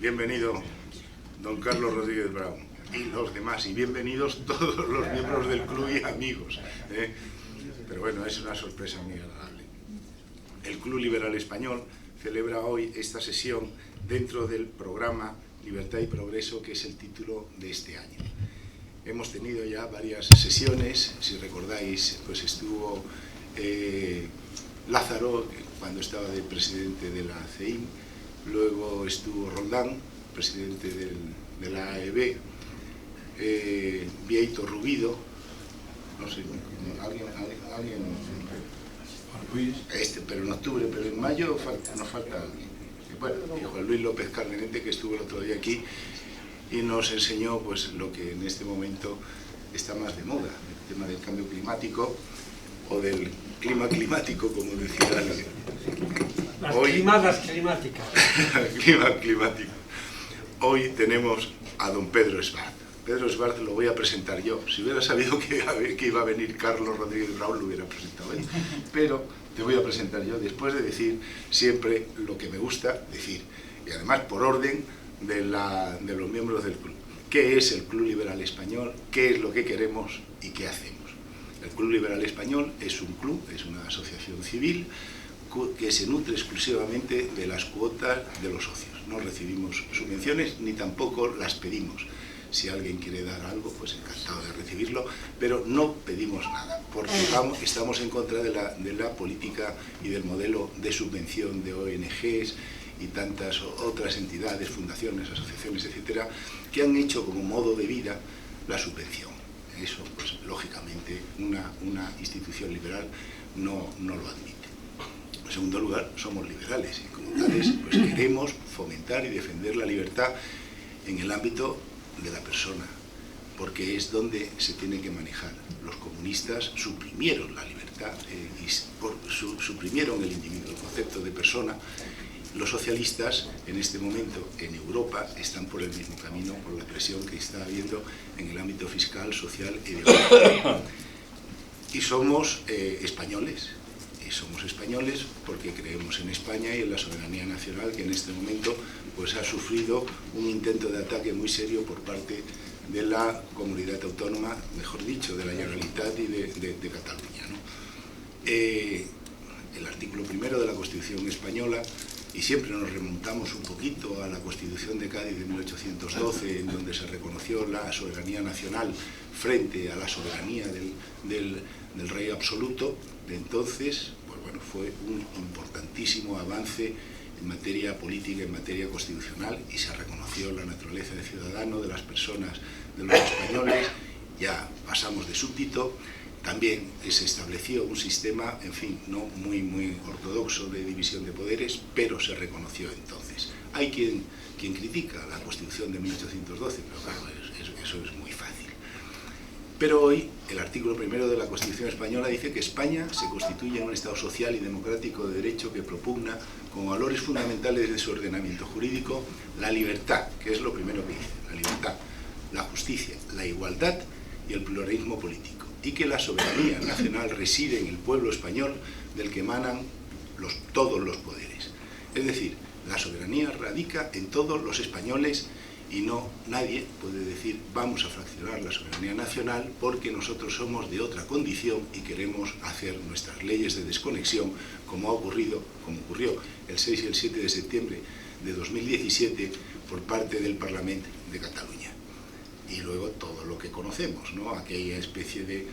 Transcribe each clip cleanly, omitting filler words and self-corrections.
Bienvenido, don Carlos Rodríguez Brown, y los demás, y bienvenidos todos los miembros del club y amigos. Pero bueno, es una sorpresa muy agradable. El Club Liberal Español celebra hoy esta sesión dentro del programa Libertad y Progreso, que es el título de este año. Hemos tenido ya varias sesiones, si recordáis, pues estuvo Lázaro, cuando estaba de presidente de la CEIM, luego estuvo Roldán, presidente de la AEB, Vieito Rubido, no sé, alguien pero en octubre, pero en mayo nos falta alguien. Bueno, y Juan Luis López Cardenete, que estuvo el otro día aquí y nos enseñó pues lo que en este momento está más de moda, el tema del cambio climático o del clima climático, como decía alguien. Las climadas climáticas. Clima climático. Hoy tenemos a don Pedro Svart. Pedro Svart lo voy a presentar yo. Si hubiera sabido que iba a venir Carlos Rodríguez Brown, lo hubiera presentado él. Pero te voy a presentar yo, después de decir siempre lo que me gusta decir. Y además por orden de los miembros del club. ¿Qué es el Club Liberal Español? ¿Qué es lo que queremos y qué hacemos? El Club Liberal Español es un club, es una asociación civil que se nutre exclusivamente de las cuotas de los socios. No recibimos subvenciones ni tampoco las pedimos. Si alguien quiere dar algo, pues encantado de recibirlo, pero no pedimos nada, porque estamos en contra de la política y del modelo de subvención de ONGs y tantas otras entidades, fundaciones, asociaciones, etcétera, que han hecho como modo de vida la subvención. Eso, pues lógicamente, una institución liberal no lo admite. En segundo lugar, somos liberales y como tales pues queremos fomentar y defender la libertad en el ámbito de la persona, porque es donde se tiene que manejar. Los comunistas suprimieron la libertad y suprimieron el individuo, el concepto de persona. Los socialistas en este momento en Europa están por el mismo camino, por la presión que está habiendo en el ámbito fiscal, social y económico. Y somos españoles. Somos españoles porque creemos en España y en la soberanía nacional, que en este momento pues ha sufrido un intento de ataque muy serio por parte de la comunidad autónoma, mejor dicho, de la Generalitat y de Cataluña, ¿no? El artículo primero de la Constitución española, y siempre nos remontamos un poquito a la Constitución de Cádiz de 1812, en donde se reconoció la soberanía nacional frente a la soberanía del rey absoluto de entonces. Fue un importantísimo avance en materia política, en materia constitucional, y se reconoció la naturaleza de ciudadano de las personas, de los españoles. Ya pasamos de súbdito. También se estableció un sistema, en fin, no muy ortodoxo de división de poderes, pero se reconoció entonces. Hay quien critica la Constitución de 1812, pero claro, eso es muy fácil. Pero hoy el artículo primero de la Constitución española dice que España se constituye en un Estado social y democrático de derecho que propugna como valores fundamentales de su ordenamiento jurídico la libertad, que es lo primero que dice, la libertad, la justicia, la igualdad y el pluralismo político, y que la soberanía nacional reside en el pueblo español del que emanan todos los poderes. Es decir, la soberanía radica en todos los españoles y nadie puede decir vamos a fraccionar la soberanía nacional porque nosotros somos de otra condición y queremos hacer nuestras leyes de desconexión, como ocurrió el 6 y el 7 de septiembre de 2017 por parte del Parlamento de Cataluña. Y luego todo lo que conocemos, ¿no? Aquella especie de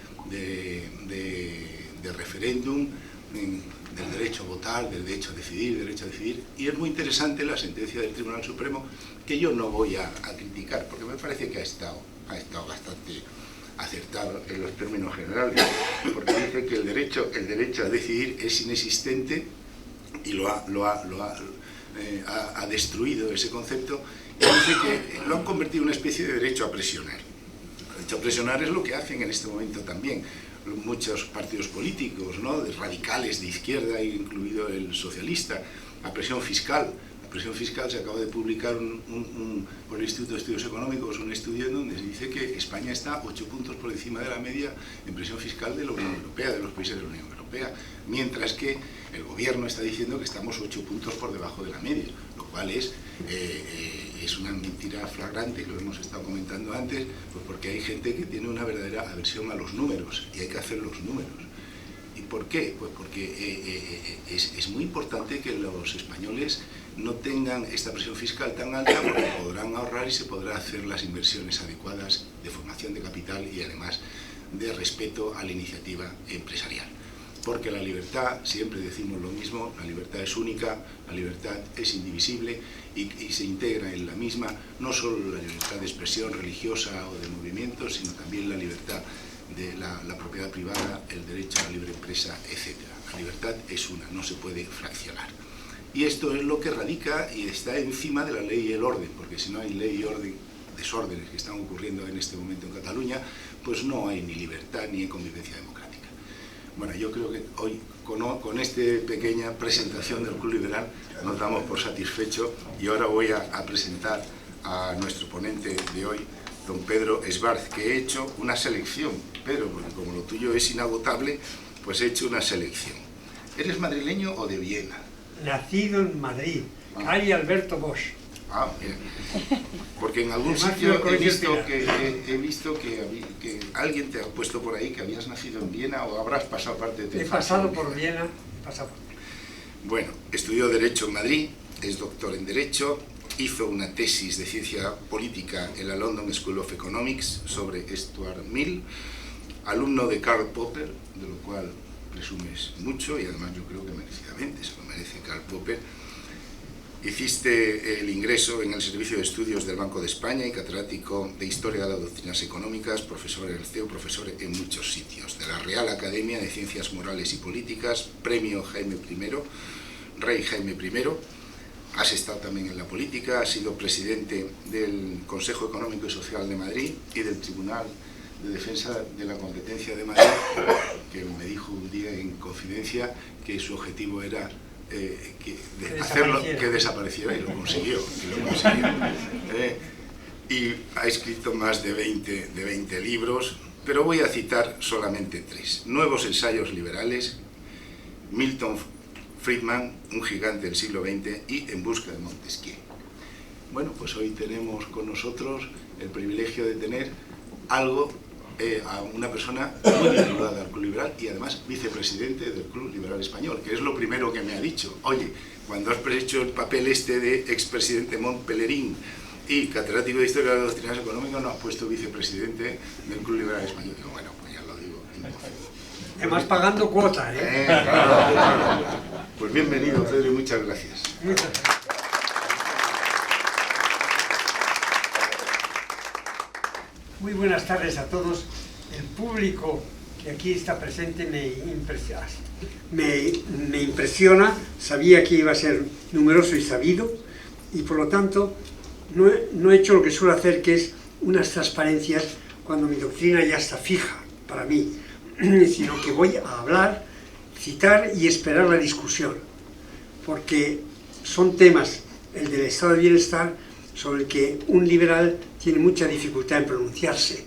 referéndum del derecho a votar, del derecho a decidir, y es muy interesante la sentencia del Tribunal Supremo, que yo no voy a criticar, porque me parece que ha estado bastante acertado en los términos generales, porque dice que el derecho a decidir es inexistente y ha destruido ese concepto, y dice que lo han convertido en una especie de derecho a presionar. El derecho a presionar es lo que hacen en este momento también muchos partidos políticos, ¿no?, radicales de izquierda, incluido el socialista. La presión fiscal. La presión fiscal, se acaba de publicar por el Instituto de Estudios Económicos un estudio en donde se dice que España está 8 puntos por encima de la media en presión fiscal de la Unión Europea, de los países de la Unión Europea, mientras que el gobierno está diciendo que estamos 8 puntos por debajo de la media, lo cual cual es una mentira flagrante, que lo hemos estado comentando antes, pues porque hay gente que tiene una verdadera aversión a los números y hay que hacer los números. ¿Y por qué? Pues porque es muy importante que los españoles no tengan esta presión fiscal tan alta, porque podrán ahorrar y se podrán hacer las inversiones adecuadas de formación de capital y además de respeto a la iniciativa empresarial. Porque la libertad, siempre decimos lo mismo, la libertad es única, la libertad es indivisible y se integra en la misma no solo la libertad de expresión religiosa o de movimiento, sino también la libertad de la propiedad privada, el derecho a la libre empresa, etc. La libertad es una, no se puede fraccionar. Y esto es lo que radica y está encima de la ley y el orden, porque si no hay ley y orden, desórdenes que están ocurriendo en este momento en Cataluña, pues no hay ni libertad ni convivencia democrática. Bueno, yo creo que hoy, con esta pequeña presentación del Club Liberal, nos damos por satisfecho y ahora voy a presentar a nuestro ponente de hoy, don Pedro Esbarz, que he hecho una selección. Pedro, porque como lo tuyo es inagotable, pues he hecho una selección. ¿Eres madrileño o de Viena? Nacido en Madrid, calle Alberto Bosch. Ah, mira. Porque en algún sitio he visto que alguien te ha puesto por ahí que habías nacido en Viena o habrás pasado parte de tu infancia. He pasado por Viena, Bueno, estudió Derecho en Madrid, es doctor en Derecho, hizo una tesis de ciencia política en la London School of Economics sobre Stuart Mill, alumno de Karl Popper, de lo cual presumes mucho y además yo creo que merecidamente se lo merece Karl Popper. Hiciste el ingreso en el Servicio de Estudios del Banco de España y catedrático de Historia de las Doctrinas Económicas, profesor en el CEU, profesor en muchos sitios, de la Real Academia de Ciencias Morales y Políticas, Premio Jaime I, Rey Jaime I. Has estado también en la política, has sido presidente del Consejo Económico y Social de Madrid y del Tribunal de Defensa de la Competencia de Madrid, que me dijo un día en confidencia que su objetivo era que desapareciera y lo consiguió. Y ha escrito más de 20 libros, pero voy a citar solamente 3. Nuevos ensayos liberales, Milton Friedman, un gigante del siglo XX, y En busca de Montesquieu. Bueno, pues hoy tenemos con nosotros el privilegio de tener a una persona muy vinculada al Club Liberal y además vicepresidente del Club Liberal Español, que es lo primero que me ha dicho. Oye, cuando has hecho el papel de expresidente Montpellerín y catedrático de Historia de las Doctrinas Económicas, no has puesto vicepresidente del Club Liberal Español. Digo, bueno, pues ya lo digo. Además pagando cuota, ¿eh? Claro. Pues bienvenido, Pedro, y muchas gracias. Muchas gracias. Muy buenas tardes a todos. El público que aquí está presente me impresiona. Sabía que iba a ser numeroso y sabido, y por lo tanto no he hecho lo que suelo hacer, que es unas transparencias cuando mi doctrina ya está fija para mí, sino que voy a hablar, citar y esperar la discusión, porque son temas, el del estado de bienestar, sobre el que un liberal tiene mucha dificultad en pronunciarse,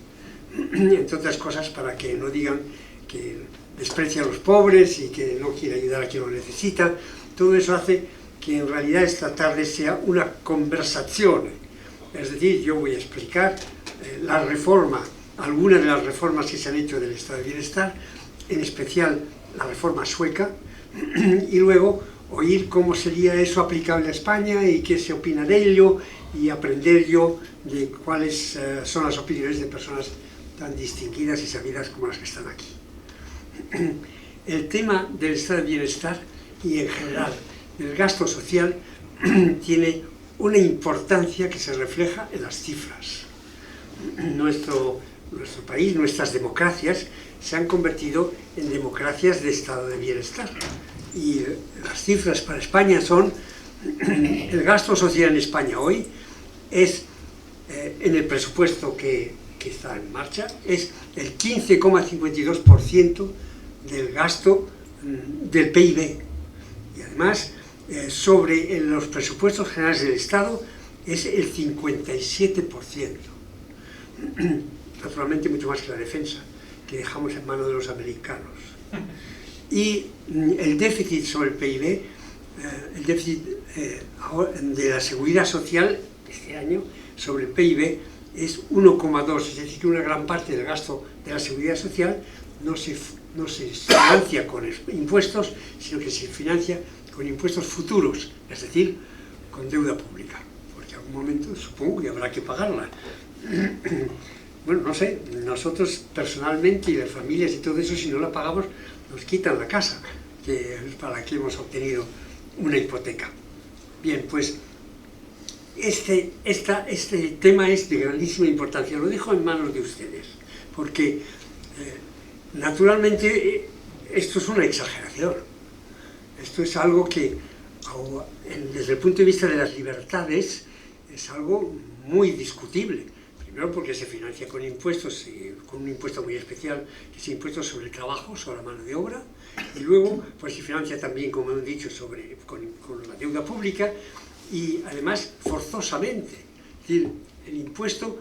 entre otras cosas para que no digan que desprecia a los pobres y que no quiere ayudar a quien lo necesita. Todo eso hace que en realidad esta tarde sea una conversación, es decir, yo voy a explicar la reforma, algunas de las reformas que se han hecho del estado de bienestar, en especial la reforma sueca, y luego oír cómo sería eso aplicable a España y qué se opina de ello, y aprender yo de cuáles son las opiniones de personas tan distinguidas y sabidas como las que están aquí. El tema del estado de bienestar y en general el gasto social tiene una importancia que se refleja en las cifras. Nuestro país, nuestras democracias se han convertido en democracias de estado de bienestar, y las cifras para España son: el gasto social en España hoy es, en el presupuesto que está en marcha, es el 15,52% del gasto del PIB, y además sobre los presupuestos generales del Estado es el 57%, naturalmente mucho más que la defensa, que dejamos en manos de los americanos. Y el déficit sobre el PIB el déficit de la seguridad social este año sobre el PIB es 1,2, es decir, que una gran parte del gasto de la seguridad social no se financia con impuestos, sino que se financia con impuestos futuros, es decir, con deuda pública, porque en algún momento supongo que habrá que pagarla. Bueno, no sé, nosotros personalmente y las familias y todo eso, si no la pagamos, nos quitan la casa, que es para la que hemos obtenido una hipoteca. Bien, pues este tema es de grandísima importancia, lo dejo en manos de ustedes, porque naturalmente esto es una exageración, esto es algo que desde el punto de vista de las libertades es algo muy discutible. Primero porque se financia con impuestos, con un impuesto muy especial, que es el impuesto sobre el trabajo, sobre la mano de obra, y luego pues se financia también, como he dicho, con la deuda pública, y además forzosamente. Es decir, el impuesto,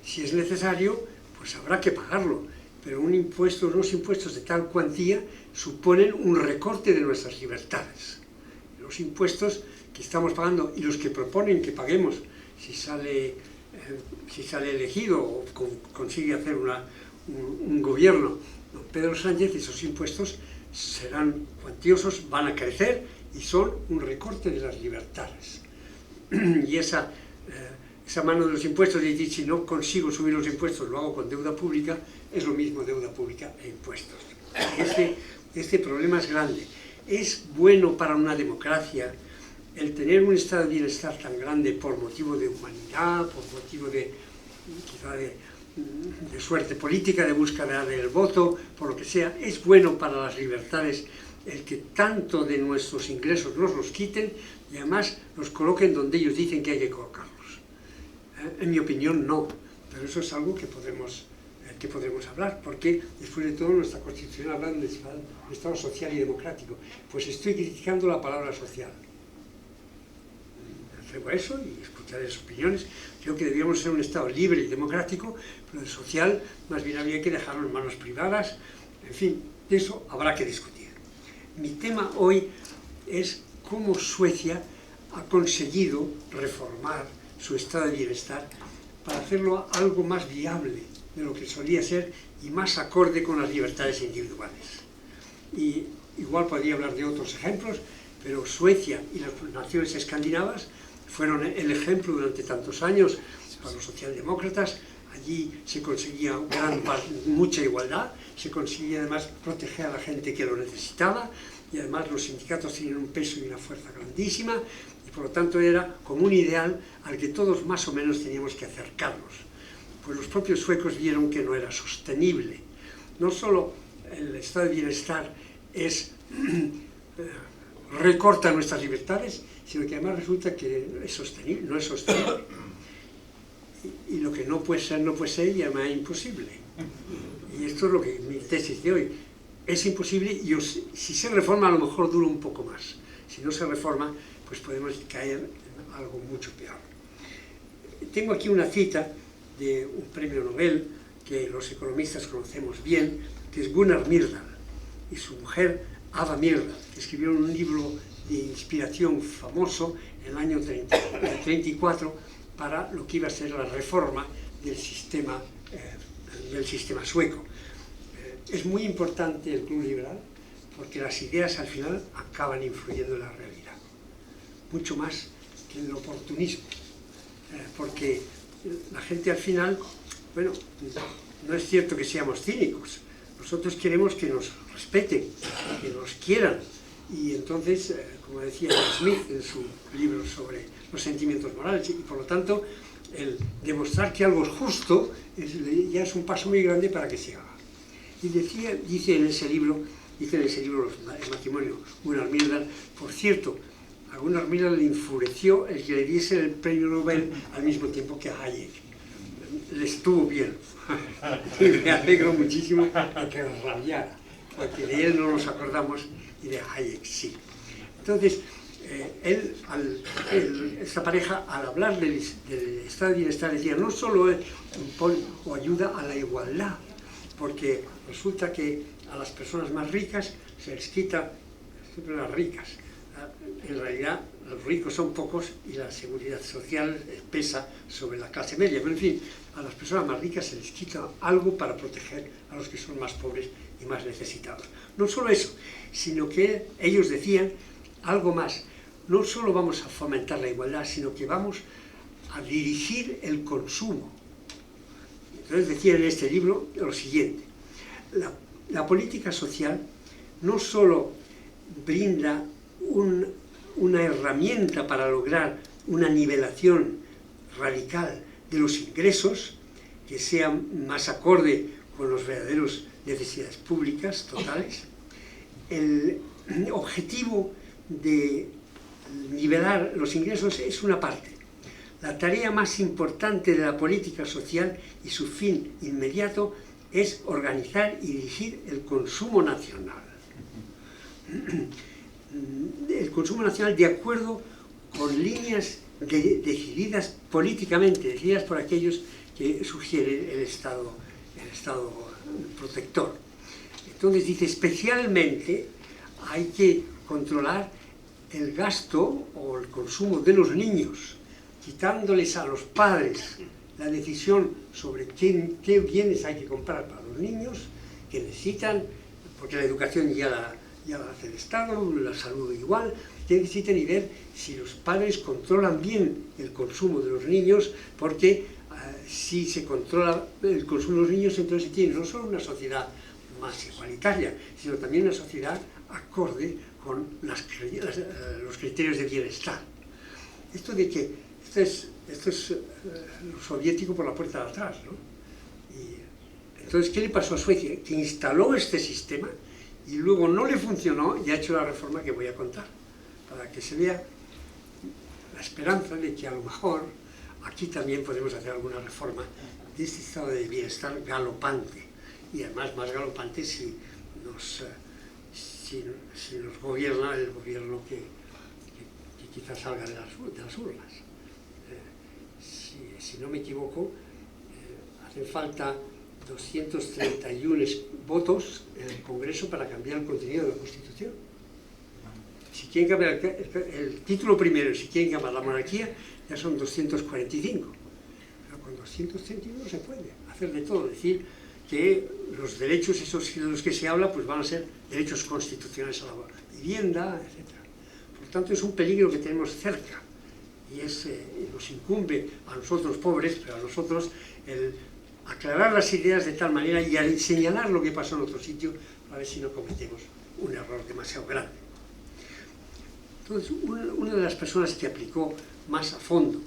si es necesario, pues habrá que pagarlo, pero unos impuestos de tal cuantía suponen un recorte de nuestras libertades. Los impuestos que estamos pagando y los que proponen que paguemos si sale elegido o consigue hacer un gobierno don Pedro Sánchez, esos impuestos serán cuantiosos, van a crecer y son un recorte de las libertades. Y esa mano de los impuestos, es decir, si no consigo subir los impuestos, lo hago con deuda pública, es lo mismo deuda pública e impuestos. Este problema es grande. Es bueno para una democracia el tener un estado de bienestar tan grande por motivo de humanidad, por motivo quizá de suerte política, de búsqueda del voto, por lo que sea. Es bueno para las libertades el que tanto de nuestros ingresos nos los quiten y además los coloquen donde ellos dicen que hay que colocarlos. En mi opinión, no, pero eso es algo que podremos hablar, porque después de todo nuestra Constitución habla de un Estado social y democrático. Pues estoy criticando la palabra social. Hago eso y escucharé las opiniones. Creo que deberíamos ser un Estado libre y democrático, pero el social más bien habría que dejarlo en manos privadas. En fin, de eso habrá que discutir. Mi tema hoy es cómo Suecia ha conseguido reformar su estado de bienestar para hacerlo algo más viable de lo que solía ser y más acorde con las libertades individuales. Y igual podría hablar de otros ejemplos, pero Suecia y las naciones escandinavas fueron el ejemplo durante tantos años para los socialdemócratas. Allí se conseguía mucha igualdad, se conseguía además proteger a la gente que lo necesitaba, y además los sindicatos tenían un peso y una fuerza grandísima, y por lo tanto era como un ideal al que todos más o menos teníamos que acercarnos. Pues los propios suecos vieron que no era sostenible. No solo el estado de bienestar recorta nuestras libertades, sino que además resulta que no es sostenible. Y lo que no puede ser, no puede ser, y además es imposible. Y esto es lo que mi tesis de hoy. Es imposible y si se reforma a lo mejor dura un poco más. Si no se reforma, pues podemos caer en algo mucho peor. Tengo aquí una cita de un premio Nobel que los economistas conocemos bien, que es Gunnar Myrdal, y su mujer Ava Myrdal, que escribieron un libro de inspiración famoso en el año 34 para lo que iba a ser la reforma del sistema sueco. Es muy importante el Club Liberal porque las ideas al final acaban influyendo en la realidad, mucho más que en el oportunismo, porque la gente al final, bueno, no es cierto que seamos cínicos, nosotros queremos que nos respeten, que nos quieran, y entonces, como decía Smith en su libro sobre los sentimientos morales, y por lo tanto, el demostrar que algo es justo ya es un paso muy grande para que se haga. Y dice en ese libro El matrimonio, Gunnar Myrdal, por cierto, a Gunnar Myrdal le enfureció el que le diese el premio Nobel al mismo tiempo que a Hayek. Le estuvo bien. Y me alegro muchísimo de que rabiara, porque de él no nos acordamos y de Hayek sí. Entonces, esta pareja, al hablar del estado de bienestar, decía, no solo o ayuda a la igualdad, porque resulta que a las personas más ricas se les quita, siempre las ricas, en realidad los ricos son pocos y la seguridad social pesa sobre la clase media, pero en fin, a las personas más ricas se les quita algo para proteger a los que son más pobres y más necesitados. No solo eso, sino que ellos decían algo más. No solo vamos a fomentar la igualdad, sino que vamos a dirigir el consumo. Entonces decía en este libro lo siguiente: la política social no solo brinda una herramienta para lograr una nivelación radical de los ingresos que sea más acorde con las verdaderas necesidades públicas totales. El objetivo de nivelar los ingresos es una parte. La tarea más importante de la política social y su fin inmediato es organizar y dirigir el consumo nacional. El consumo nacional de acuerdo con líneas decididas políticamente, decididas por aquellos que sugiere el Estado protector. Entonces dice, especialmente hay que controlar el gasto o el consumo de los niños, quitándoles a los padres la decisión sobre qué bienes hay que comprar para los niños que necesitan, porque la educación ya la hace el Estado, la salud igual, que necesitan, y ver si los padres controlan bien el consumo de los niños, porque si se controla el consumo de los niños, entonces se tiene no solo una sociedad más igualitaria, sino también una sociedad acorde con los criterios de bienestar. Esto es lo soviético por la puerta de atrás, ¿no? Y entonces, ¿qué le pasó a Suecia? Que instaló este sistema y luego no le funcionó y ha hecho la reforma que voy a contar, para que se vea la esperanza de que a lo mejor aquí también podemos hacer alguna reforma de este estado de bienestar galopante, y además más galopante si nos gobierna el gobierno que quizás salga de las urnas. Si no me equivoco, hacen falta 231 votos en el Congreso para cambiar el contenido de la Constitución. Si quieren cambiar el título primero, si quieren cambiar la monarquía, ya son 245. Pero con 231 se puede hacer de todo, decir que los derechos esos de los que se habla pues van a ser derechos constitucionales a la vivienda, etc. Por tanto, es un peligro que tenemos cerca y nos incumbe a nosotros pobres, pero a nosotros el aclarar las ideas de tal manera y señalar lo que pasó en otro sitio para ver si no cometemos un error demasiado grande. Entonces, una de las personas que aplicó más a fondo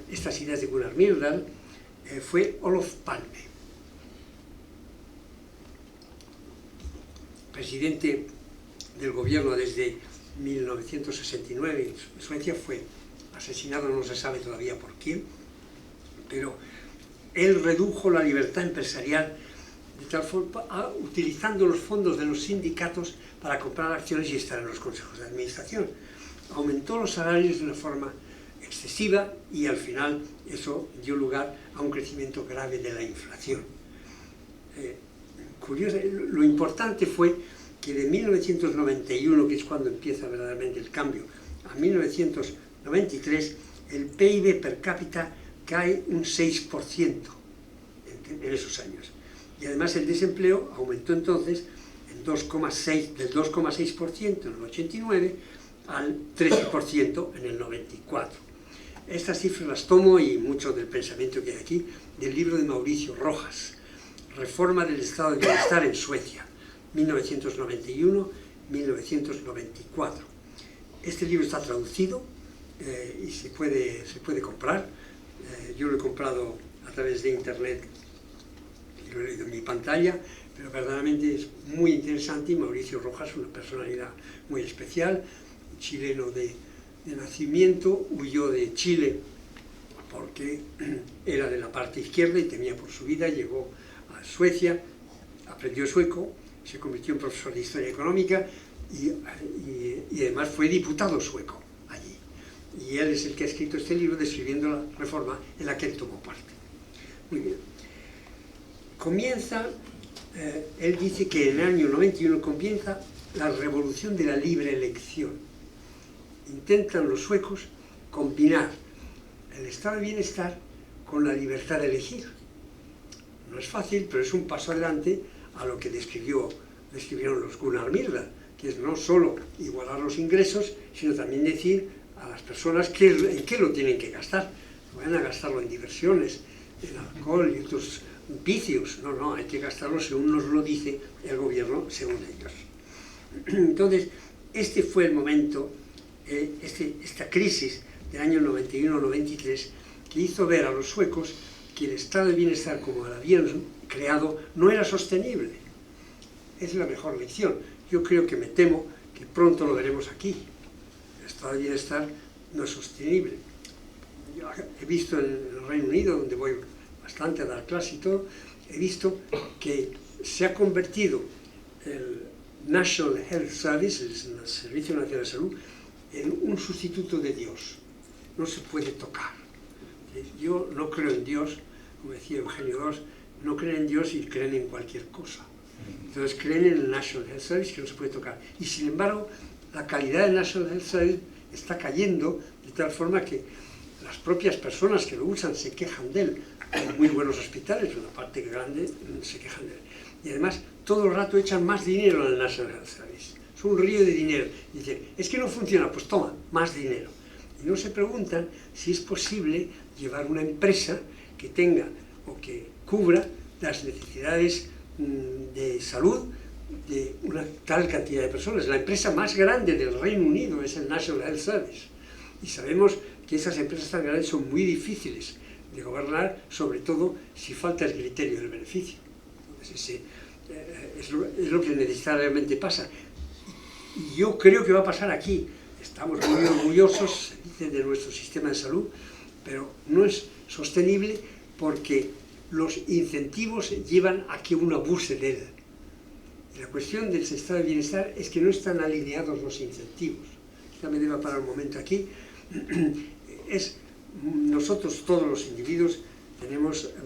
estas ideas de Gunnar Myrdal fue Olof Palme, presidente del gobierno desde 1969 en Suecia. Fue asesinado, no se sabe todavía por quién, pero él redujo la libertad empresarial de tal forma, utilizando los fondos de los sindicatos para comprar acciones y estar en los consejos de administración. Aumentó los salarios de una forma excesiva y al final eso dio lugar a un crecimiento grave de la inflación. Curioso, lo importante fue que de 1991, que es cuando empieza verdaderamente el cambio, a 1993, el PIB per cápita cae un 6% en esos años. Y además el desempleo aumentó entonces del 2,6% en el 89 al 13% en el 94. Estas cifras las tomo, y mucho del pensamiento que hay aquí, del libro de Mauricio Rojas, Reforma del Estado de Bienestar en Suecia, 1991-1994. Este libro está traducido y se puede comprar. Yo lo he comprado a través de internet y lo he leído en mi pantalla, pero verdaderamente es muy interesante. Y Mauricio Rojas, una personalidad muy especial, chileno de nacimiento, huyó de Chile porque era de la parte izquierda y temía por su vida. Llegó a Suecia, aprendió sueco, se convirtió en profesor de Historia Económica y además fue diputado sueco allí. Y él es el que ha escrito este libro describiendo la reforma en la que él tomó parte. Muy bien. Él dice que en el año 91 comienza la revolución de la libre elección. intentan los suecos combinar el estado de bienestar con la libertad de elegir. No es fácil, pero es un paso adelante a lo que describieron los Gunnar Myrdal, que es no solo igualar los ingresos, sino también decir a las personas en qué lo tienen que gastar. No van a gastarlo en diversiones, en alcohol y otros vicios. No, hay que gastarlo según nos lo dice el gobierno, según ellos. Entonces, este fue el momento, esta crisis del año 91-93, que hizo ver a los suecos que el estado de bienestar como lo habían creado no era sostenible. Es la mejor lección. Yo creo que me temo que pronto lo veremos aquí. El estado de bienestar no es sostenible. Yo he visto en el Reino Unido, donde voy bastante a dar clase y todo, he visto que se ha convertido el National Health Service, el Servicio Nacional de Salud, en un sustituto de Dios. No se puede tocar. Yo no creo en Dios, como decía Eugenio II, no creen en Dios y creen en cualquier cosa. Entonces creen en el National Health Service, que no se puede tocar. Y sin embargo, la calidad del National Health Service está cayendo de tal forma que las propias personas que lo usan se quejan de él. Hay muy buenos hospitales, una parte grande se quejan de él. Y además, todo el rato echan más dinero en el National Health Service. Es un río de dinero. Y dicen, es que no funciona, pues toma, más dinero. Y no se preguntan si es posible llevar una empresa que tenga o que cubra las necesidades de salud de una tal cantidad de personas. La empresa más grande del Reino Unido es el National Health Service. Y sabemos que esas empresas tan grandes son muy difíciles de gobernar, sobre todo si falta el criterio del beneficio. Entonces, es lo que necesariamente pasa. Y yo creo que va a pasar aquí. Estamos muy orgullosos, se dice, de nuestro sistema de salud, pero no es sostenible porque los incentivos llevan a que uno abuse de él. Y la cuestión del estado de bienestar es que no están alineados los incentivos. Quizá me deba parar un momento aquí. Nosotros, todos los individuos,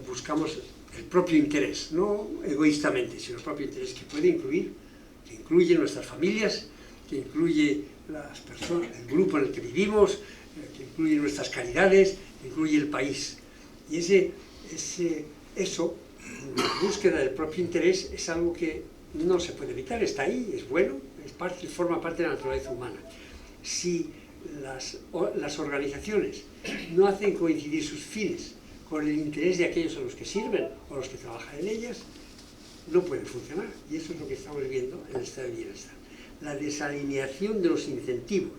buscamos el propio interés, no egoístamente, sino el propio interés que puede incluir, que incluye nuestras familias, que incluye las personas, el grupo en el que vivimos, que incluye nuestras caridades, que incluye el país. Y eso, la búsqueda del propio interés, es algo que no se puede evitar, está ahí, es bueno, forma parte de la naturaleza humana. Si las organizaciones no hacen coincidir sus fines con el interés de aquellos a los que sirven o los que trabajan en ellas, no pueden funcionar. Y eso es lo que estamos viendo en el estado de bienestar. La desalineación de los incentivos.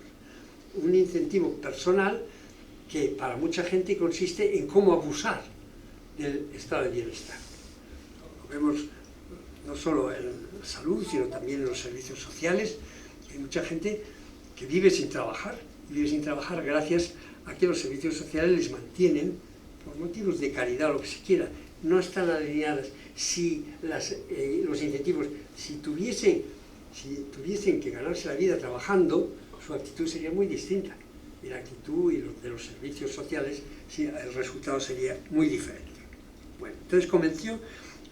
Un incentivo personal que para mucha gente consiste en cómo abusar del estado de bienestar. Lo vemos no solo en salud, sino también en los servicios sociales. Hay mucha gente que vive sin trabajar gracias a que los servicios sociales les mantienen por motivos de caridad o lo que se quiera. No están alineadas. Si los incentivos, si tuviesen que ganarse la vida trabajando, su actitud sería muy distinta. Y la actitud de los servicios sociales, el resultado sería muy diferente. Bueno, entonces comenzó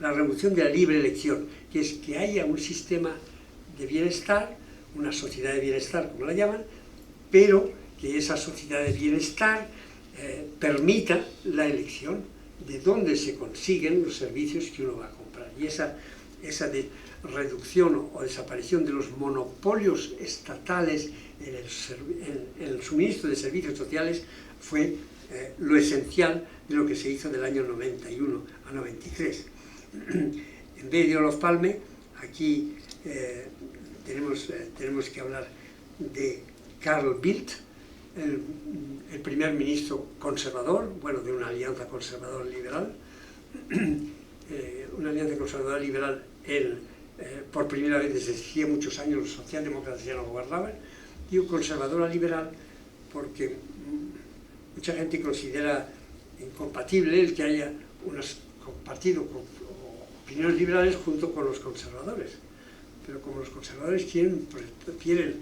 la revolución de la libre elección, que es que haya un sistema de bienestar, una sociedad de bienestar, como la llaman, pero que esa sociedad de bienestar permita la elección de dónde se consiguen los servicios que uno va a comprar. Y esa reducción o desaparición de los monopolios estatales en el suministro de servicios sociales fue lo esencial de lo que se hizo del año 91 a 93. En vez de Olof Palme, aquí tenemos que hablar de Carl Bildt, el primer ministro conservador, bueno, de una alianza conservador-liberal, una alianza conservadora-liberal, por primera vez desde hacía muchos años los socialdemócratas ya no gobernaban. Digo conservadora-liberal porque mucha gente considera incompatible el que haya un partido con opiniones liberales junto con los conservadores. Pero como los conservadores quieren proteger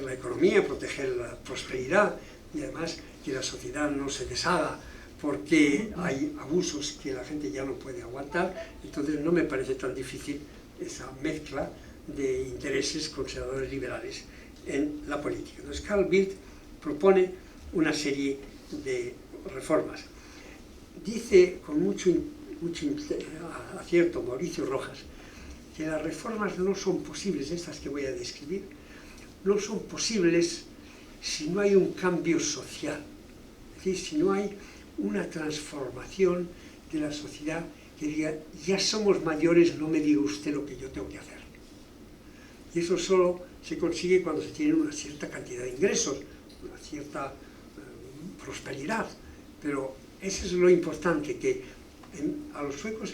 la economía, proteger la prosperidad y además que la sociedad no se deshaga porque hay abusos que la gente ya no puede aguantar, entonces no me parece tan difícil esa mezcla de intereses conservadores liberales en la política. Entonces Carl Bildt propone una serie de reformas. Dice con mucho acierto Mauricio Rojas que las reformas no son posibles, estas que voy a describir, no son posibles si no hay un cambio social, es decir, si no hay una transformación de la sociedad que diga, ya somos mayores, no me diga usted lo que yo tengo que hacer. Y eso solo se consigue cuando se tiene una cierta cantidad de ingresos, una cierta prosperidad, pero eso es lo importante, que a los suecos,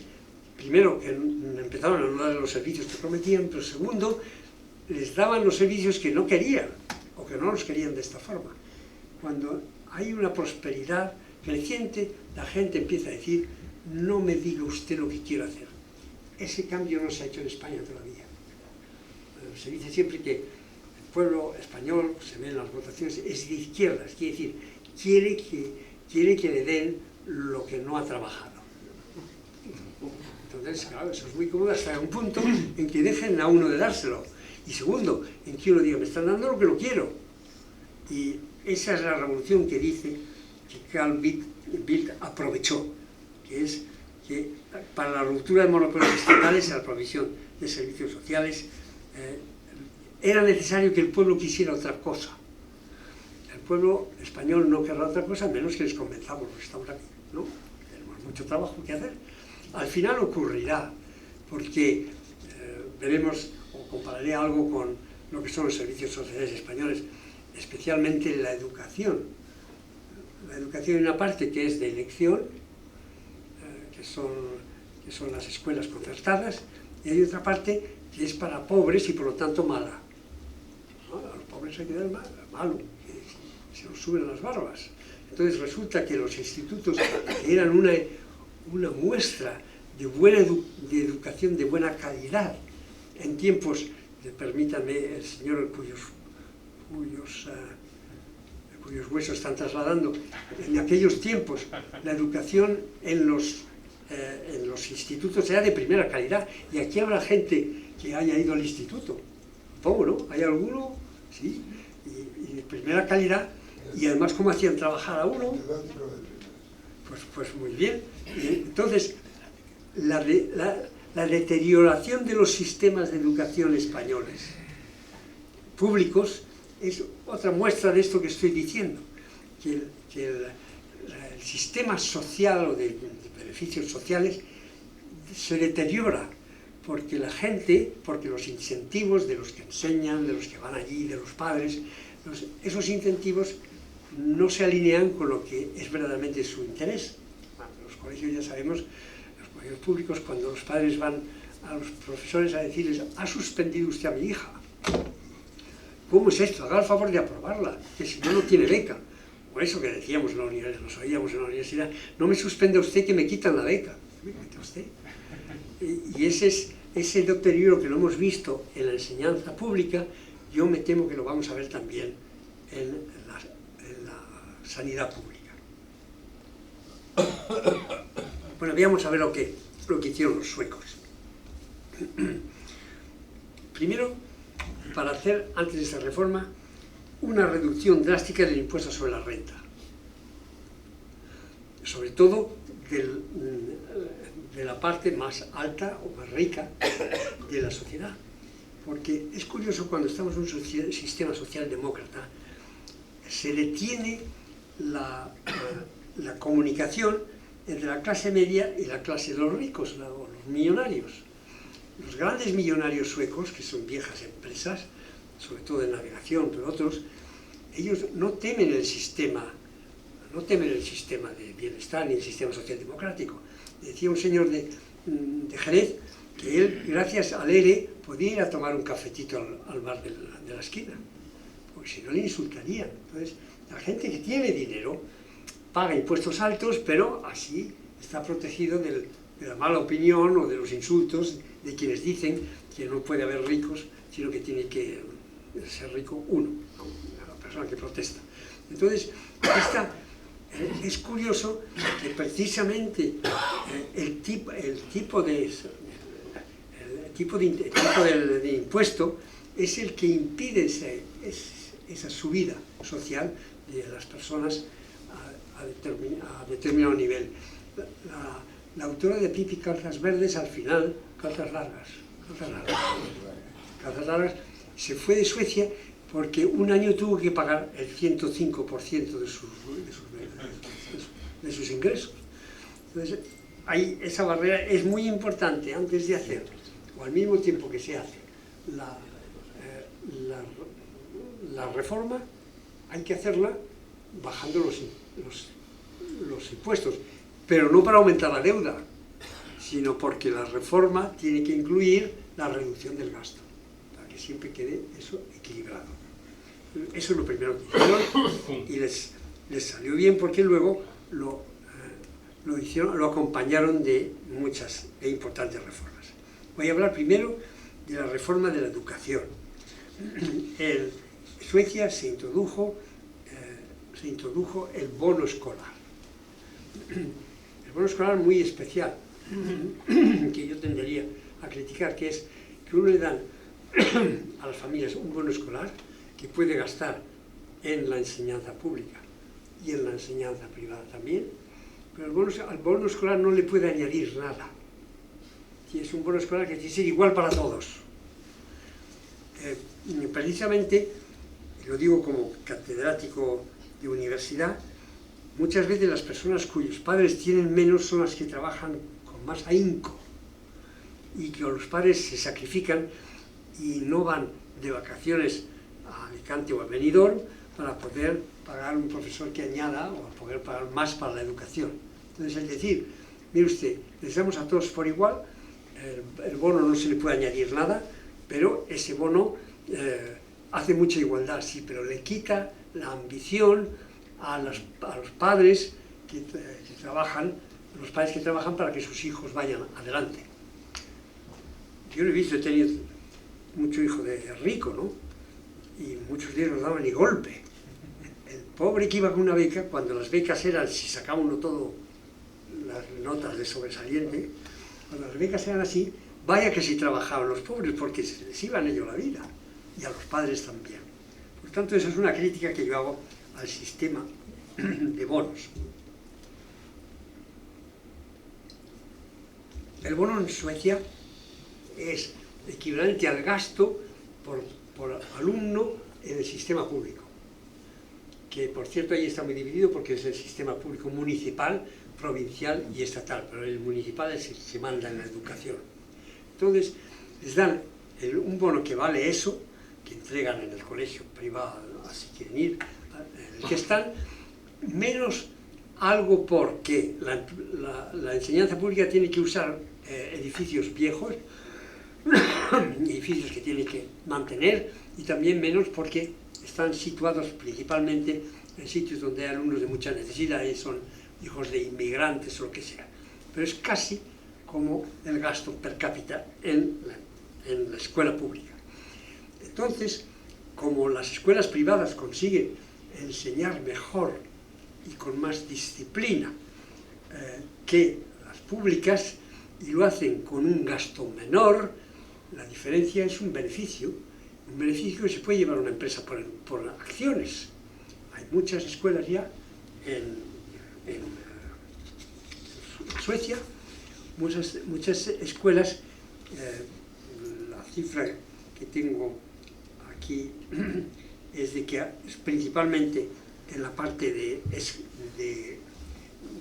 primero, que empezaron a no dar los servicios que prometían, pero segundo, les daban los servicios que no querían, o que no los querían de esta forma. Cuando hay una prosperidad creciente, la gente empieza a decir, no me diga usted lo que quiero hacer. Ese cambio no se ha hecho en España todavía. Se dice siempre que el pueblo español, se ve en las votaciones, es de izquierdas, quiere decir, quiere que le den lo que no ha trabajado. Entonces, claro, eso es muy cómodo hasta un punto en que dejen a uno de dárselo. Y segundo, en que uno diga, me están dando lo que no quiero. Y esa es la revolución que dice que Carl Bildt aprovechó, que es que para la ruptura de monopolios estatales, a la provisión de servicios sociales, era necesario que el pueblo quisiera otra cosa. El pueblo español no querrá otra cosa, menos que les convenzamos los que estamos aquí, ¿no? Tenemos mucho trabajo que hacer. Al final ocurrirá, porque veremos, o compararé algo con lo que son los servicios sociales españoles, especialmente la educación. La educación hay una parte que es de elección, que son las escuelas concertadas, y hay otra parte que es para pobres y por lo tanto mala. ¿No? A los pobres hay que dar malo, que se nos suben las barbas. Entonces resulta que los institutos que eran una muestra de buena educación, de buena calidad, en tiempos, permítanme, el señor cuyos huesos están trasladando, en aquellos tiempos la educación en los institutos era de primera calidad, y aquí habrá gente que haya ido al instituto, supongo, ¿no? ¿Hay alguno? Sí, y de primera calidad, y además cómo hacían trabajar a uno, pues muy bien. Y entonces, la deterioración de los sistemas de educación españoles públicos es otra muestra de esto que estoy diciendo, que el sistema social o de beneficios sociales se deteriora porque la gente, porque los incentivos de los que enseñan, de los que van allí, de los padres, esos incentivos no se alinean con lo que es verdaderamente su interés. Bueno, los colegios ya sabemos, los colegios públicos, cuando los padres van a los profesores a decirles, ha suspendido usted a mi hija. ¿Cómo es esto? Haga el favor de aprobarla, que si no, no tiene beca. O eso que decíamos en la universidad, nos oíamos en la universidad, no me suspenda usted que me quitan la beca. ¿Me quita usted? Y ese deterioro que lo hemos visto en la enseñanza pública, yo me temo que lo vamos a ver también en la sanidad pública. Bueno, veamos a ver lo que hicieron los suecos. Primero, para hacer, antes de esta reforma, una reducción drástica del impuesto sobre la renta. Sobre todo de la parte más alta o más rica de la sociedad. Porque es curioso, cuando estamos en un sistema socialdemócrata, se detiene la comunicación entre la clase media y la clase de los ricos, o los millonarios. Los grandes millonarios suecos, que son viejas empresas, sobre todo de navegación, pero otros, ellos no temen el sistema de bienestar ni el sistema socialdemocrático. Decía un señor de Jerez que él, gracias al ERE, podía ir a tomar un cafetito al bar de la esquina, porque si no le insultarían. Entonces, la gente que tiene dinero paga impuestos altos, pero así está protegido de la mala opinión o de los insultos de quienes dicen que no puede haber ricos, sino que tiene que ser rico uno, ¿no? La persona que protesta. Entonces, es curioso que precisamente el tipo de impuesto es el que impide esa subida social de las personas a determinado nivel. La autora de Pipi Calzas Verdes, al final, calzas largas, se fue de Suecia porque un año tuvo que pagar el 105% de sus ingresos. Entonces, esa barrera es muy importante antes de hacer, o al mismo tiempo que se hace la reforma, hay que hacerla bajando los impuestos, pero no para aumentar la deuda, sino porque la reforma tiene que incluir la reducción del gasto, para que siempre quede eso equilibrado. Eso es lo primero que hicieron y les salió bien, porque luego lo acompañaron de muchas e importantes reformas. Voy a hablar primero de la reforma de la educación. En Suecia se introdujo el bono escolar. El bono escolar muy especial, que yo tendería a criticar, que es que uno le dan a las familias un bono escolar que puede gastar en la enseñanza pública y en la enseñanza privada también, pero al bono escolar no le puede añadir nada. Es un bono escolar que tiene que ser igual para todos. Precisamente, lo digo como catedrático de universidad, muchas veces las personas cuyos padres tienen menos son las que trabajan con más ahínco, y que los padres se sacrifican y no van de vacaciones a Alicante o a Benidorm para poder pagar un profesor que añada, o poder pagar más para la educación. Entonces, es decir, mire usted, les damos a todos por igual, el bono no se le puede añadir nada, pero ese bono hace mucha igualdad, sí, pero le quita la ambición a los padres que trabajan, para que sus hijos vayan adelante. Yo lo he visto, he tenido mucho hijo de rico, ¿no? Y muchos de ellos no daban ni golpe. El pobre que iba con una beca, cuando las becas eran, si sacaba uno todo las notas de sobresaliente, cuando las becas eran así, vaya que si trabajaban los pobres, porque se les iba en ello la vida, y a los padres también. Por tanto, esa es una crítica que yo hago al sistema de bonos. El bono en Suecia es equivalente al gasto por alumno en el sistema público, que por cierto ahí está muy dividido, porque es el sistema público municipal, provincial y estatal, pero el municipal es el que se manda en la educación. Entonces les dan un bono que vale eso, que entregan en el colegio privado, así quieren ir, en el que están, menos algo porque la enseñanza pública tiene que usar edificios viejos, edificios que tiene que mantener, y también menos porque están situados principalmente en sitios donde hay alumnos de mucha necesidad y son hijos de inmigrantes o lo que sea. Pero es casi como el gasto per cápita en la escuela pública. Entonces, como las escuelas privadas consiguen enseñar mejor y con más disciplina que las públicas, y lo hacen con un gasto menor, la diferencia es un beneficio que se puede llevar a una empresa por acciones. Hay muchas escuelas ya en Suecia, muchas escuelas, la cifra que tengo aquí es de que principalmente en la parte de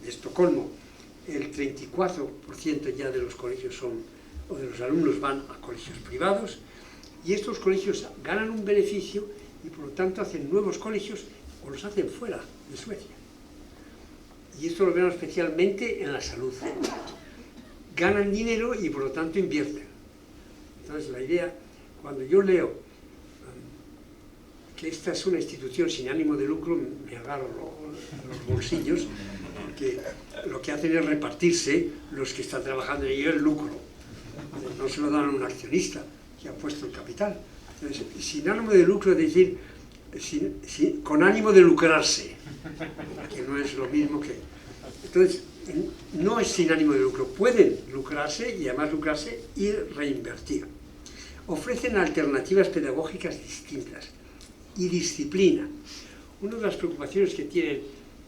Estocolmo, el 34% ya de los colegios o de los alumnos van a colegios privados, y estos colegios ganan un beneficio y por lo tanto hacen nuevos colegios o los hacen fuera de Suecia. Y esto lo veo especialmente en la salud. Ganan dinero y por lo tanto invierten. Entonces la idea, cuando yo leo que esta es una institución sin ánimo de lucro, me agarro los bolsillos, porque lo que hacen es repartirse los que están trabajando en ello el lucro. No se lo dan a un accionista que ha puesto el capital. Entonces, sin ánimo de lucro, es decir, con ánimo de lucrarse, que no es lo mismo que... Entonces, no es sin ánimo de lucro, pueden lucrarse y además lucrarse y reinvertir. ofrecen alternativas pedagógicas distintas y disciplina. Una de las preocupaciones que tienen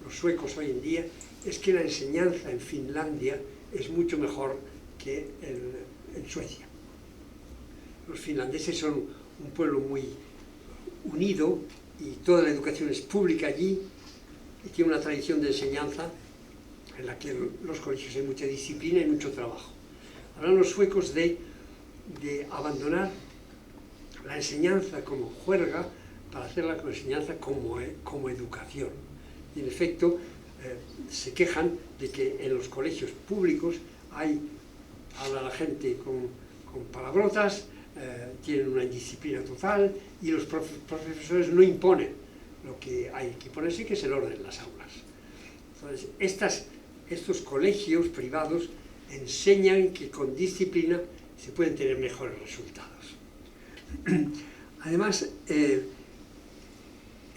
los suecos hoy en día es que la enseñanza en Finlandia es mucho mejor que en Suecia. Los finlandeses son un pueblo muy unido y toda la educación es pública allí y tiene una tradición de enseñanza en la que en los colegios hay mucha disciplina y mucho trabajo. Hablan los suecos de abandonar la enseñanza como juerga para hacer la enseñanza como educación. Y en efecto, se quejan de que en los colegios públicos habla la gente con palabrotas, tienen una indisciplina total y los profesores no imponen lo que hay que ponerse, que es el orden en las aulas. Entonces, estos colegios privados enseñan que con disciplina se pueden tener mejores resultados. Además,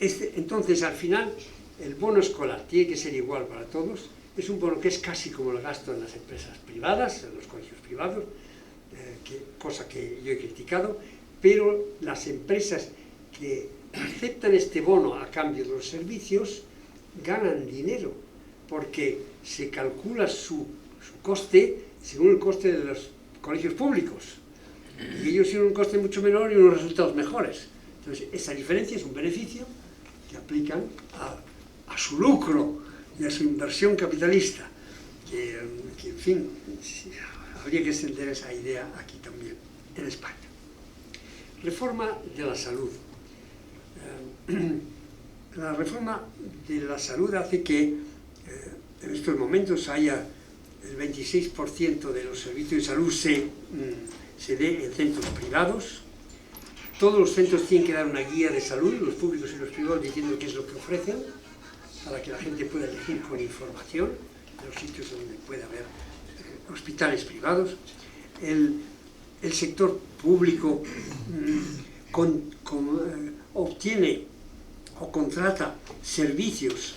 entonces al final el bono escolar tiene que ser igual para todos. Es un bono que es casi como el gasto en las empresas privadas, en los colegios privados, cosa que yo he criticado, pero las empresas que aceptan este bono a cambio de los servicios ganan dinero, porque se calcula su coste según el coste de los colegios públicos. Y ellos tienen un coste mucho menor y unos resultados mejores. Entonces, esa diferencia es un beneficio que aplican a su lucro y a su inversión capitalista, que en fin, habría que extender esa idea aquí también, en España. Reforma de la salud. La reforma de la salud hace que en estos momentos haya el 26% de los servicios de salud se dé en centros privados. Todos los centros tienen que dar una guía de salud, los públicos y los privados, diciendo qué es lo que ofrecen, para que la gente pueda elegir con información en los sitios donde puede haber hospitales privados. El sector público obtiene o contrata servicios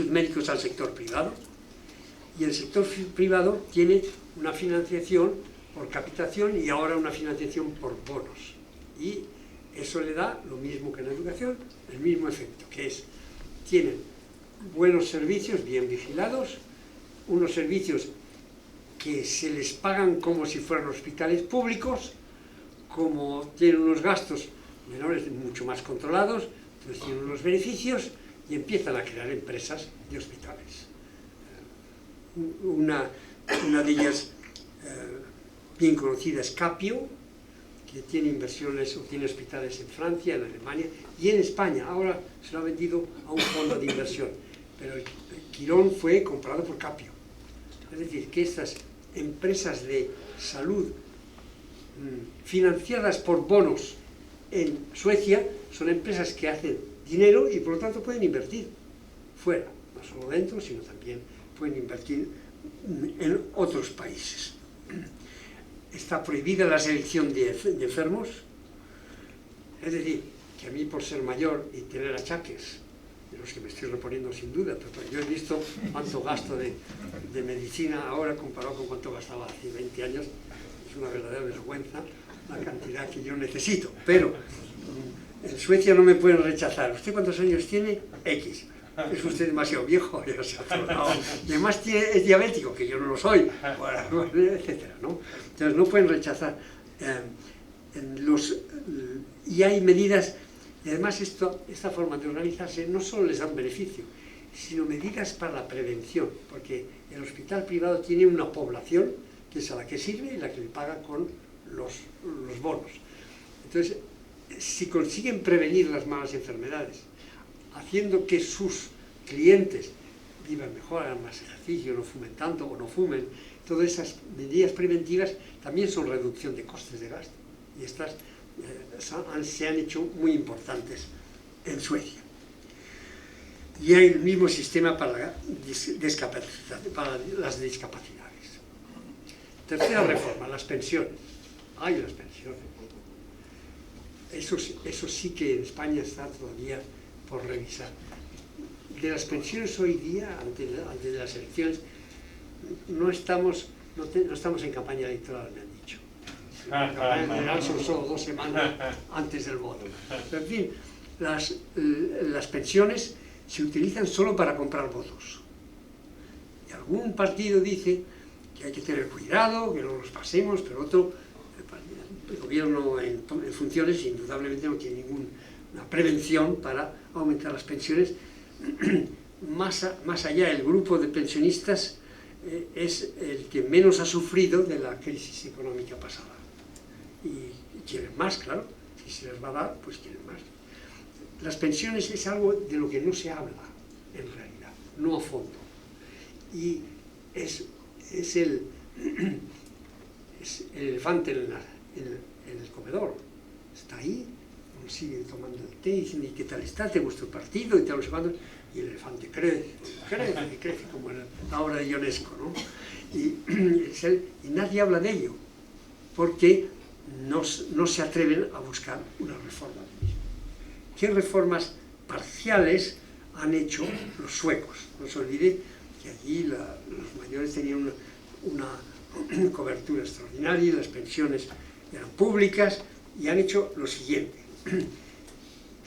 médicos al sector privado, y el sector privado tiene una financiación por capitación y ahora una financiación por bonos, y eso le da lo mismo que en la educación, el mismo efecto, que es, tienen buenos servicios bien vigilados, unos servicios que se les pagan como si fueran hospitales públicos, como tienen unos gastos menores mucho más controlados, entonces tienen unos beneficios y empiezan a crear empresas de hospitales. Una de ellas bien conocida es Capio, que tiene inversiones o tiene hospitales en Francia, en Alemania y en España. Ahora se lo ha vendido a un fondo de inversión, pero el Quirón fue comprado por Capio. Es decir, que estas empresas de salud financiadas por bonos en Suecia son empresas que hacen dinero y por lo tanto pueden invertir fuera, no solo dentro, sino también pueden invertir en otros países. Está prohibida la selección de enfermos, es decir, que a mí por ser mayor y tener achaques, de los que me estoy reponiendo sin duda, pero yo he visto cuánto gasto de medicina ahora comparado con cuánto gastaba hace 20 años, es una verdadera vergüenza la cantidad que yo necesito, pero en Suecia no me pueden rechazar. ¿Usted cuántos años tiene? X. Es usted demasiado viejo, ya se ha tornado. Y además es diabético, que yo no lo soy, etcétera, ¿no? Entonces no pueden rechazar. Y hay medidas, y además esta forma de organizarse no solo les da un beneficio, sino medidas para la prevención, porque el hospital privado tiene una población que es a la que sirve y la que le paga con los bonos. Entonces, si consiguen prevenir las malas enfermedades, haciendo que sus clientes vivan mejor, hagan más ejercicio, no fumen tanto o no fumen, todas esas medidas preventivas también son reducción de costes de gasto, y estas se han hecho muy importantes en Suecia. Y hay el mismo sistema para las discapacidades. Tercera reforma, las pensiones. Hay las pensiones. Eso sí que en España está todavía por revisar. De las pensiones hoy día, ante las elecciones, no estamos en campaña electoral, me han dicho. La campaña general son solo 2 semanas antes del voto. Pero, en fin, las pensiones se utilizan solo para comprar votos. Y algún partido dice que hay que tener cuidado, que no los pasemos, pero otro, el gobierno en funciones indudablemente no tiene ninguna prevención para aumentar las pensiones. Más allá, el grupo de pensionistas es el que menos ha sufrido de la crisis económica pasada. Y quieren más, claro. Si se les va a dar, pues quieren más. Las pensiones es algo de lo que no se habla, en realidad, no a fondo. Y es el elefante en el comedor. Está ahí, uno sigue tomando el té y diciendo, ¿y qué tal está? ¿Te gusta el partido? Y tal, no sé cuánto. Y el elefante crece, como en la obra de Ionesco, ¿no? Y nadie habla de ello, porque no se atreven a buscar una reforma del mismo. ¿Qué reformas parciales han hecho los suecos? No se olvide que allí los mayores tenían una cobertura extraordinaria, las pensiones eran públicas, y han hecho lo siguiente.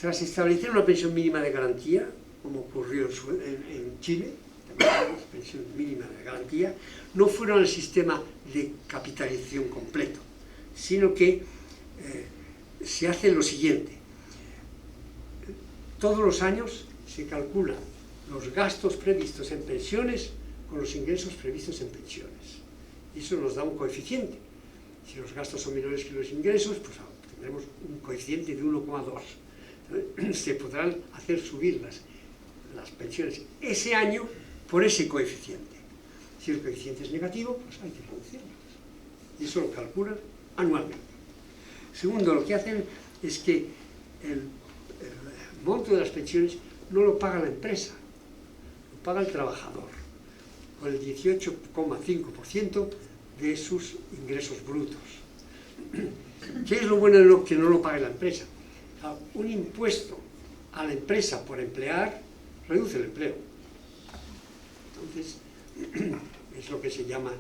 Tras establecer una pensión mínima de garantía, como ocurrió en Chile, la pensión mínima de garantía, no fueron al sistema de capitalización completo, sino que se hace lo siguiente. Todos los años se calculan los gastos previstos en pensiones con los ingresos previstos en pensiones. Y eso nos da un coeficiente. Si los gastos son menores que los ingresos, pues tendremos un coeficiente de 1,2. Se podrán hacer subir las pensiones ese año por ese coeficiente. Si el coeficiente es negativo, pues hay que reducirlas. Y eso lo calculan anualmente. Segundo, lo que hacen es que el monto de las pensiones no lo paga la empresa, lo paga el trabajador, con el 18,5% de sus ingresos brutos. ¿Qué es lo bueno de que no lo pague la empresa? Un impuesto a la empresa por emplear reduce el empleo. Entonces, es lo que se llama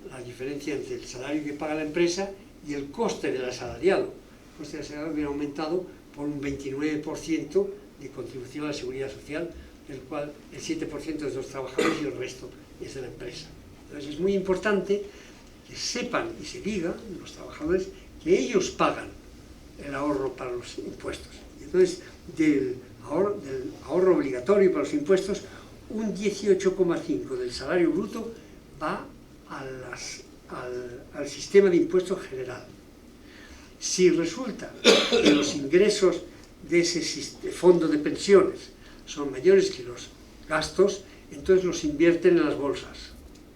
la diferencia entre el salario que paga la empresa y el coste del asalariado. El coste del asalariado hubiera aumentado por un 29% de contribución a la seguridad social, del cual el 7% es de los trabajadores y el resto es de la empresa. Entonces es muy importante que sepan y se diga los trabajadores que ellos pagan el ahorro para los impuestos. Y entonces del ahorro obligatorio para los impuestos, un 18,5% del salario bruto va al sistema de impuesto general. Si resulta que los ingresos de ese fondo de pensiones son mayores que los gastos, entonces los invierten en las bolsas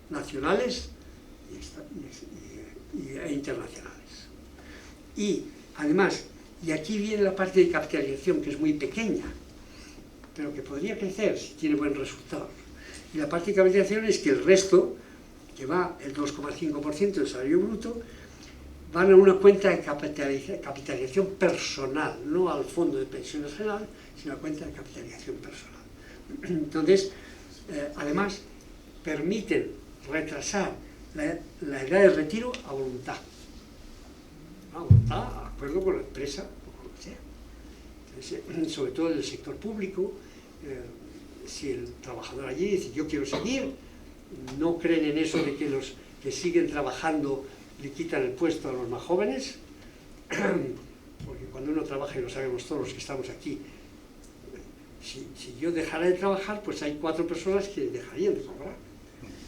nacionales e internacionales. Y además, y aquí viene la parte de capitalización, que es muy pequeña, pero que podría crecer si tiene buen resultado. Y la parte de capitalización es que el resto, que va el 2,5% del salario bruto, van a una cuenta de capitalización personal, no al fondo de pensiones general, sino a cuenta de capitalización personal. Entonces, además, permiten retrasar la edad de retiro a voluntad. A voluntad, a acuerdo con la empresa, o con lo que sea. Entonces, sobre todo en el sector público, si el trabajador allí dice, yo quiero seguir, no creen en eso de que los que siguen trabajando le quitan el puesto a los más jóvenes, porque cuando uno trabaja, y lo sabemos todos los que estamos aquí, si yo dejara de trabajar, pues hay 4 personas que dejarían de cobrar.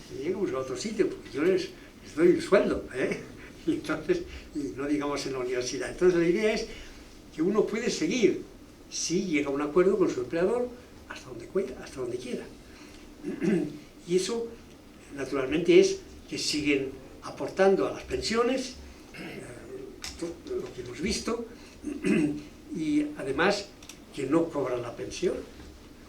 Tendría que buscar otro sitio, porque yo les doy el sueldo, y entonces, y no digamos en la universidad. Entonces la idea es que uno puede seguir si llega a un acuerdo con su empleador hasta donde quiera. Y eso, naturalmente, es que siguen aportando a las pensiones, lo que hemos visto, y además que no cobran la pensión,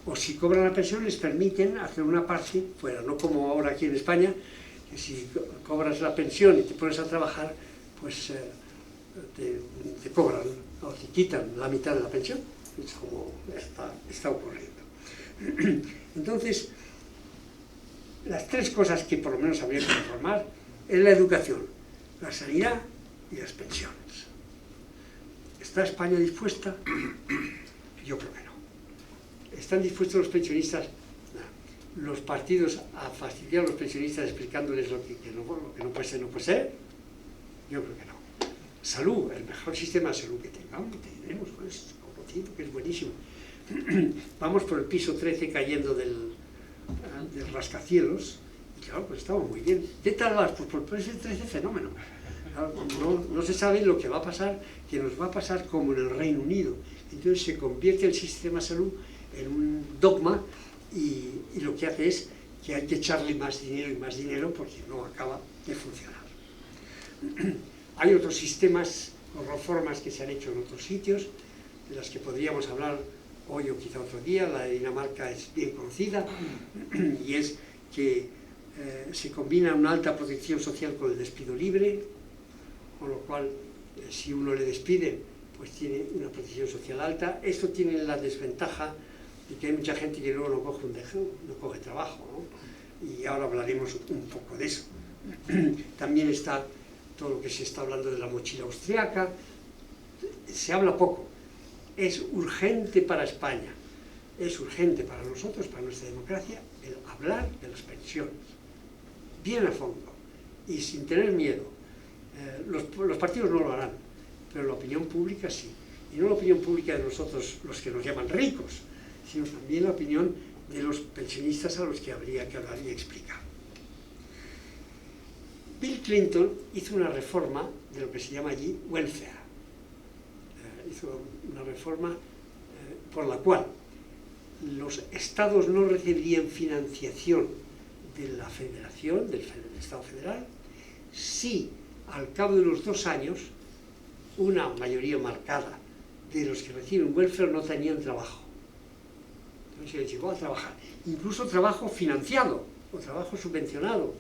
o si cobran la pensión les permiten hacer una parte fuera, no como ahora aquí en España, que si cobras la pensión y te pones a trabajar, pues te cobran o te quitan la mitad de la pensión, es como está ocurriendo. Entonces, las 3 cosas que por lo menos habría que reformar es la educación, la sanidad y las pensiones. ¿Está España dispuesta? Yo creo que no. ¿Están dispuestos los pensionistas, los partidos, a fastidiar a los pensionistas explicándoles lo que no puede ser, no puede ser? Yo creo que no. Salud, el mejor sistema de salud que tenemos, pues, conocido, que es buenísimo. Vamos por el piso 13 cayendo del rascacielos, y claro, pues estamos muy bien. ¿Qué tal vas? Pues por ese 13 fenómeno. No se sabe lo que va a pasar, que nos va a pasar como en el Reino Unido. Entonces se convierte el sistema de salud en un dogma y lo que hace es que hay que echarle más dinero y más dinero porque no acaba de funcionar. Hay otros sistemas o reformas que se han hecho en otros sitios, de las que podríamos hablar hoy o quizá otro día. La de Dinamarca es bien conocida y es que se combina una alta protección social con el despido libre, con lo cual si uno le despide pues tiene una protección social alta. Esto tiene la desventaja de que hay mucha gente que luego no coge trabajo, ¿no? Y ahora hablaremos un poco de eso. También está todo lo que se está hablando de la mochila austriaca. Se habla poco. Es urgente para España, es urgente para nosotros, para nuestra democracia, el hablar de las pensiones, bien a fondo y sin tener miedo. Los partidos no lo harán, pero la opinión pública sí. Y no la opinión pública de nosotros, los que nos llaman ricos, sino también la opinión de los pensionistas a los que habría que hablar y explicar. Bill Clinton hizo una reforma de lo que se llama allí welfare. Hizo una reforma por la cual los estados no recibirían financiación de la federación, del Estado federal, si al cabo de los 2 años una mayoría marcada de los que reciben welfare no tenían trabajo. Entonces se les llegó a trabajar, incluso trabajo financiado o trabajo subvencionado,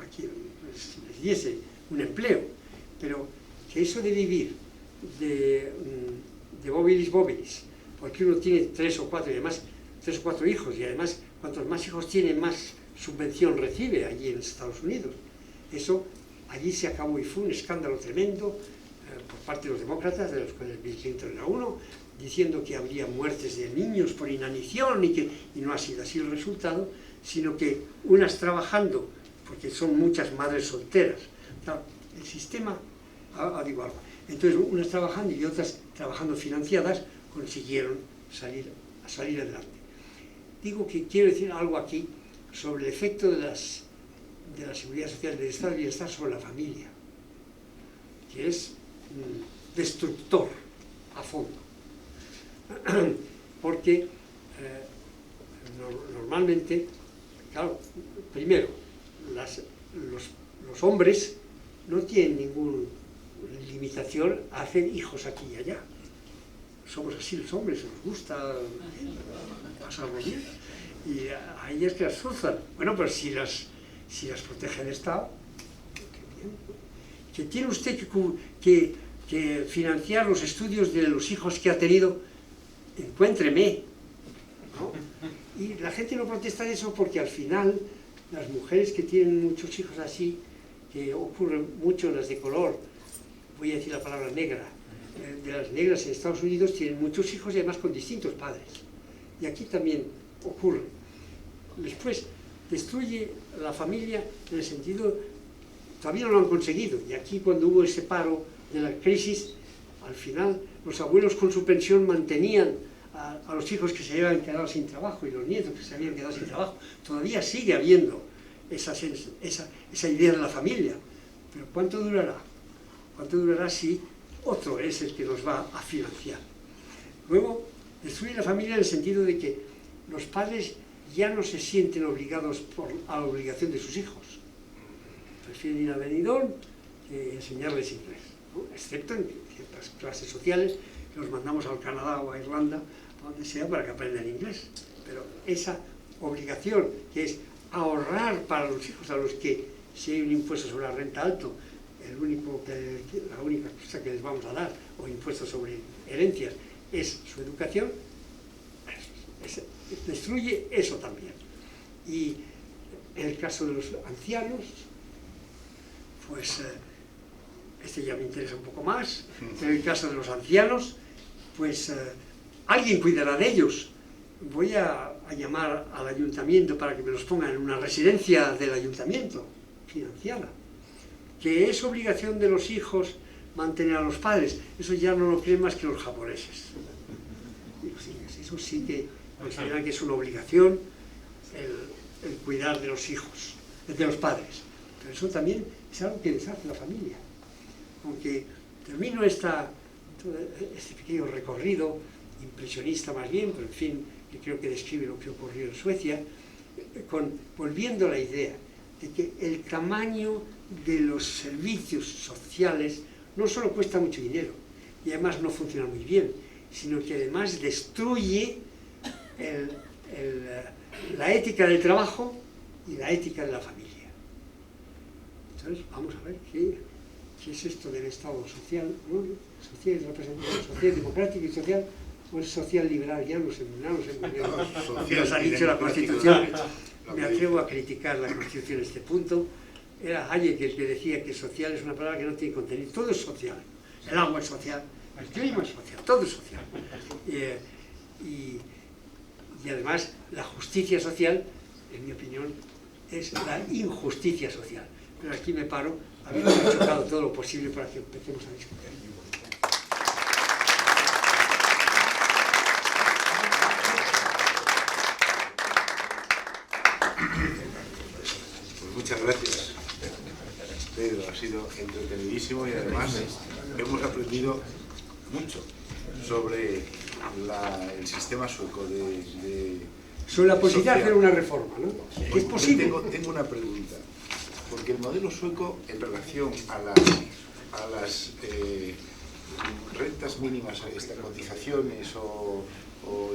aquí les diese un empleo, pero que eso de vivir de bobilis, porque uno tiene 3 o 4 y además 3 o 4 hijos, y además cuantos más hijos tiene, más subvención recibe allí en Estados Unidos. Eso allí se acabó y fue un escándalo tremendo por parte de los demócratas, de los cuales Bill Clinton era uno, diciendo que habría muertes de niños por inanición y no ha sido así el resultado, sino que unas trabajando, porque son muchas madres solteras. Claro, el sistema, digo algo, entonces unas trabajando y otras trabajando financiadas consiguieron salir adelante. Digo que quiero decir algo aquí sobre el efecto de la seguridad social, del estado de bienestar sobre la familia, que es destructor a fondo. Porque normalmente, claro, primero, los hombres no tienen ninguna limitación a hacer hijos aquí y allá. Somos así los hombres, nos gusta pasarlo bien. Y a ellas que las forzan. Bueno, pero si las protege el Estado, qué bien. Que tiene usted que financiar los estudios de los hijos que ha tenido, encuéntreme, ¿no? Y la gente no protesta de eso porque al final las mujeres que tienen muchos hijos así, que ocurren mucho en las de color, voy a decir la palabra negra, de las negras en Estados Unidos tienen muchos hijos y además con distintos padres. Y aquí también ocurre. Después, destruye la familia en el sentido, todavía no lo han conseguido, y aquí cuando hubo ese paro de la crisis, al final los abuelos con su pensión mantenían a los hijos que se habían quedado sin trabajo y los nietos que se habían quedado sin trabajo. Todavía sigue habiendo esa idea de la familia, pero ¿cuánto durará? ¿Cuánto durará si otro es el que nos va a financiar? Luego, destruye la familia en el sentido de que los padres ya no se sienten obligados a la obligación de sus hijos. Prefieren ir a Benidorm que enseñarles inglés, ¿no? Excepto en ciertas clases sociales que los mandamos al Canadá o a Irlanda, a donde sea, para que aprendan inglés. Pero esa obligación, que es ahorrar para los hijos a los que, si hay un impuesto sobre la renta alto, la única cosa que les vamos a dar, o impuesto sobre herencias, es su educación, destruye eso también. Y en el caso de los ancianos, pues este ya me interesa un poco más, en el caso de los ancianos, pues alguien cuidará de ellos. Voy a llamar al ayuntamiento para que me los pongan en una residencia del ayuntamiento, financiada, que es obligación de los hijos mantener a los padres. Eso ya no lo creen más que los japoneses. Digo, sí, eso sí que consideran que es una obligación el cuidar de los hijos, de los padres. Pero eso también es algo que les hace la familia. Aunque termino este pequeño recorrido, impresionista más bien, pero en fin, que creo que describe lo que ocurrió en Suecia, volviendo a la idea de que el tamaño de los servicios sociales no solo cuesta mucho dinero, y además no funciona muy bien, sino que además destruye la ética del trabajo y la ética de la familia. Entonces, vamos a ver qué es esto del Estado social, ¿no? Social democrático y social, o es social liberal, ya no sé muy bien. Nos ha dicho la Constitución. Me atrevo a criticar la Constitución en este punto. Era Hayek el que decía que social es una palabra que no tiene contenido. Todo es social. El agua es social, el clima es social, todo es social. Y además, la justicia social, en mi opinión, es la injusticia social. Pero aquí me paro, habiendo chocado todo lo posible para que empecemos a discutir. Pues muchas gracias, Pedro, ha sido entretenidísimo y además hemos aprendido mucho sobre el sistema sueco sobre la posibilidad de hacer una reforma, ¿no? Pues ¿Es posible? Tengo una pregunta, porque el modelo sueco en relación a las rentas mínimas, cotizaciones o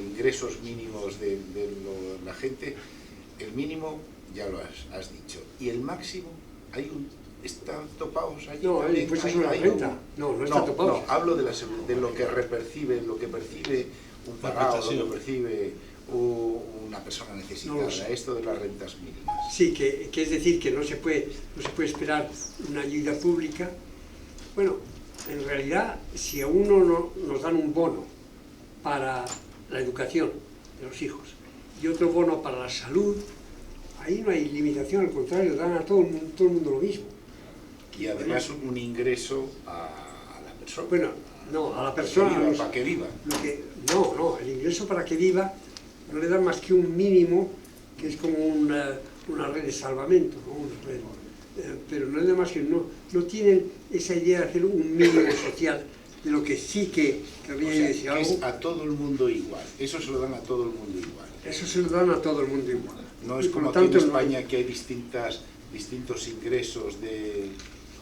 ingresos mínimos de la gente, el mínimo ya lo has dicho, y el máximo ¿están topados allí? No, el impuesto sobre la renta. No está topado. No, hablo de lo que percibe un pagado, lo que percibe una persona necesitada, No sé. esto de las rentas mínimas. Sí, que es decir, que no se puede esperar una ayuda pública. Bueno, en realidad, si a uno nos dan un bono para la educación de los hijos y otro bono para la salud, ahí no hay limitación, al contrario, dan a todo el mundo lo mismo. Y además un ingreso a la persona. Bueno, no, a la persona... Para que viva. No, el ingreso para que viva no le dan más que un mínimo, que es como una red de salvamento, ¿no? Una red, pero no le dan más que... No tienen esa idea de hacer un mínimo social, de lo que sí que habría que decir algo. Es a todo el mundo igual, eso se lo dan a todo el mundo igual. Eso se lo dan a todo el mundo igual. No es como aquí en España que hay distintos ingresos de...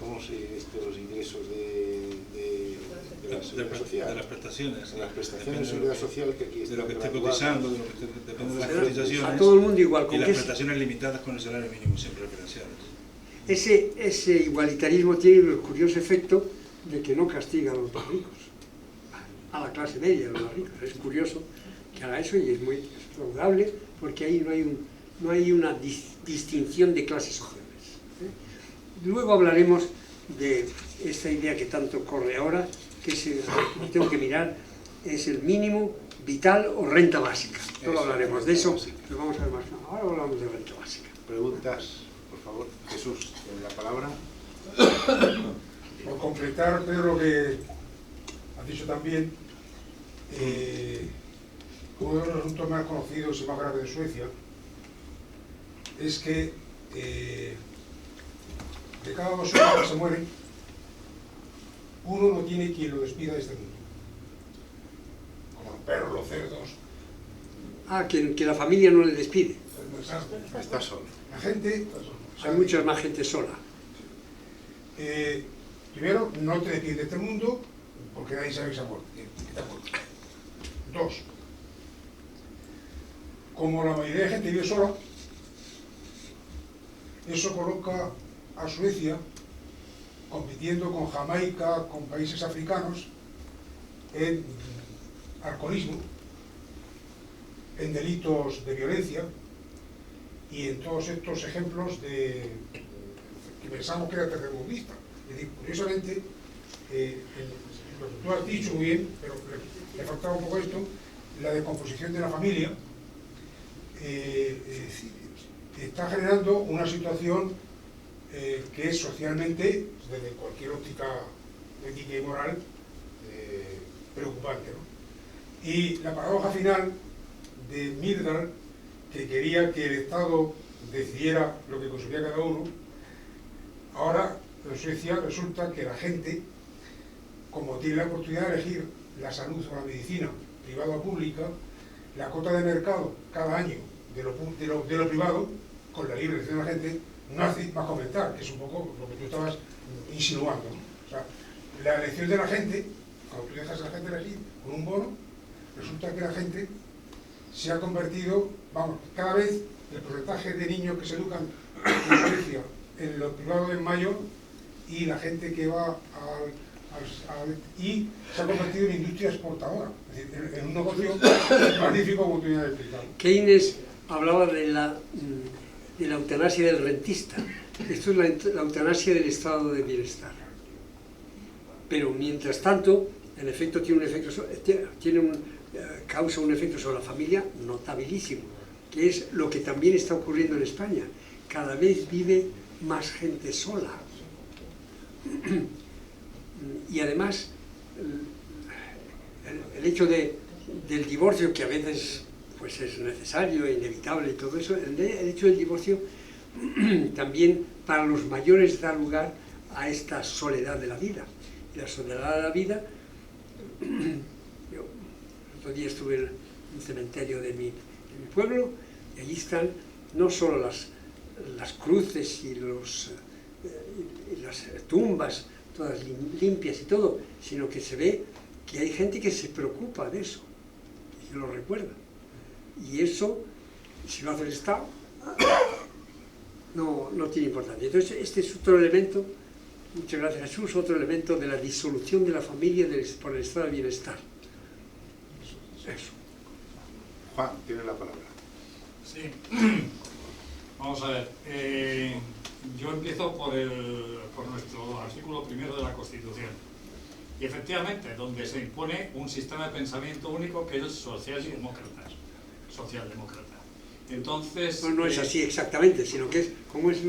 ¿Cómo estos ingresos de la seguridad social? De las prestaciones. De las prestaciones de seguridad social que aquí de lo que esté cotizando, depende de las cotizaciones. A todo el mundo igual. Y las prestaciones limitadas con el salario mínimo siempre referenciadas. Ese igualitarismo tiene el curioso efecto de que no castiga a los más ricos, a la clase media, a los más ricos. Es curioso que haga eso y es muy saludable porque ahí no hay una distinción de clases sociales. Luego hablaremos de esta idea que tanto corre ahora, que tengo que mirar, es el mínimo vital o renta básica. Luego hablaremos de eso, pero vamos a ver más. Ahora hablamos de renta básica. Preguntas, por favor. Jesús, en la palabra. Por completar, Pedro, lo que has dicho también, uno de los asuntos más conocidos y más graves de Suecia es que de cada 2 hombres que se mueren, uno no tiene quien lo despida de este mundo. Como los perros, los cerdos. Que la familia no le despide. Está solo. La gente... Hay mucha más gente sola. Primero, no te despides de este mundo porque nadie sabe que te ha muerto. 2. Como la mayoría de gente vive sola, eso coloca a Suecia compitiendo con Jamaica, con países africanos, en alcoholismo, en delitos de violencia y en todos estos ejemplos que pensamos que era tercermundista. Es decir, curiosamente, lo que tú has dicho muy bien, pero le faltaba un poco esto, la descomposición de la familia está generando una situación que es socialmente, desde cualquier óptica ética y moral, preocupante, ¿no? Y la paradoja final de Myrdal, que quería que el Estado decidiera lo que consumía cada uno, ahora en Suecia resulta que la gente, como tiene la oportunidad de elegir la salud o la medicina privada o pública, la cota de mercado cada año de lo privado, con la libre elección de la gente, no hace más comentar, que es un poco lo que tú estabas insinuando, ¿no? O sea, la elección de la gente, cuando tú dejas a la gente elegir con un bono, resulta que la gente se ha convertido, vamos, cada vez el porcentaje de niños que se educan en Suecia en lo privado es mayor, y la gente que va y se ha convertido en industria exportadora, es decir, en un negocio magnífico, como tú ya has explicado. Keynes hablaba de la eutanasia del rentista. Esto es la eutanasia del estado de bienestar. Pero mientras tanto, el efecto causa un efecto sobre la familia notabilísimo, que es lo que también está ocurriendo en España. Cada vez vive más gente sola. Y además, el hecho del divorcio, que a veces pues es necesario e inevitable y todo eso, el hecho del divorcio también para los mayores da lugar a esta soledad de la vida. Y la soledad de la vida, yo el otro día estuve en un cementerio de mi pueblo, y allí están no solo las cruces y las tumbas todas limpias y todo, sino que se ve que hay gente que se preocupa de eso y que lo recuerda. Y eso, si lo hace el Estado, no tiene importancia. Entonces, este es otro elemento, muchas gracias Jesús, otro elemento de la disolución de la familia por el estado de bienestar. Eso. Juan, tiene la palabra. Sí. Vamos a ver. Yo empiezo por nuestro artículo primero de la Constitución. Y efectivamente, donde se impone un sistema de pensamiento único que es socialdemócrata. Entonces... No es así exactamente, sino que es, como dice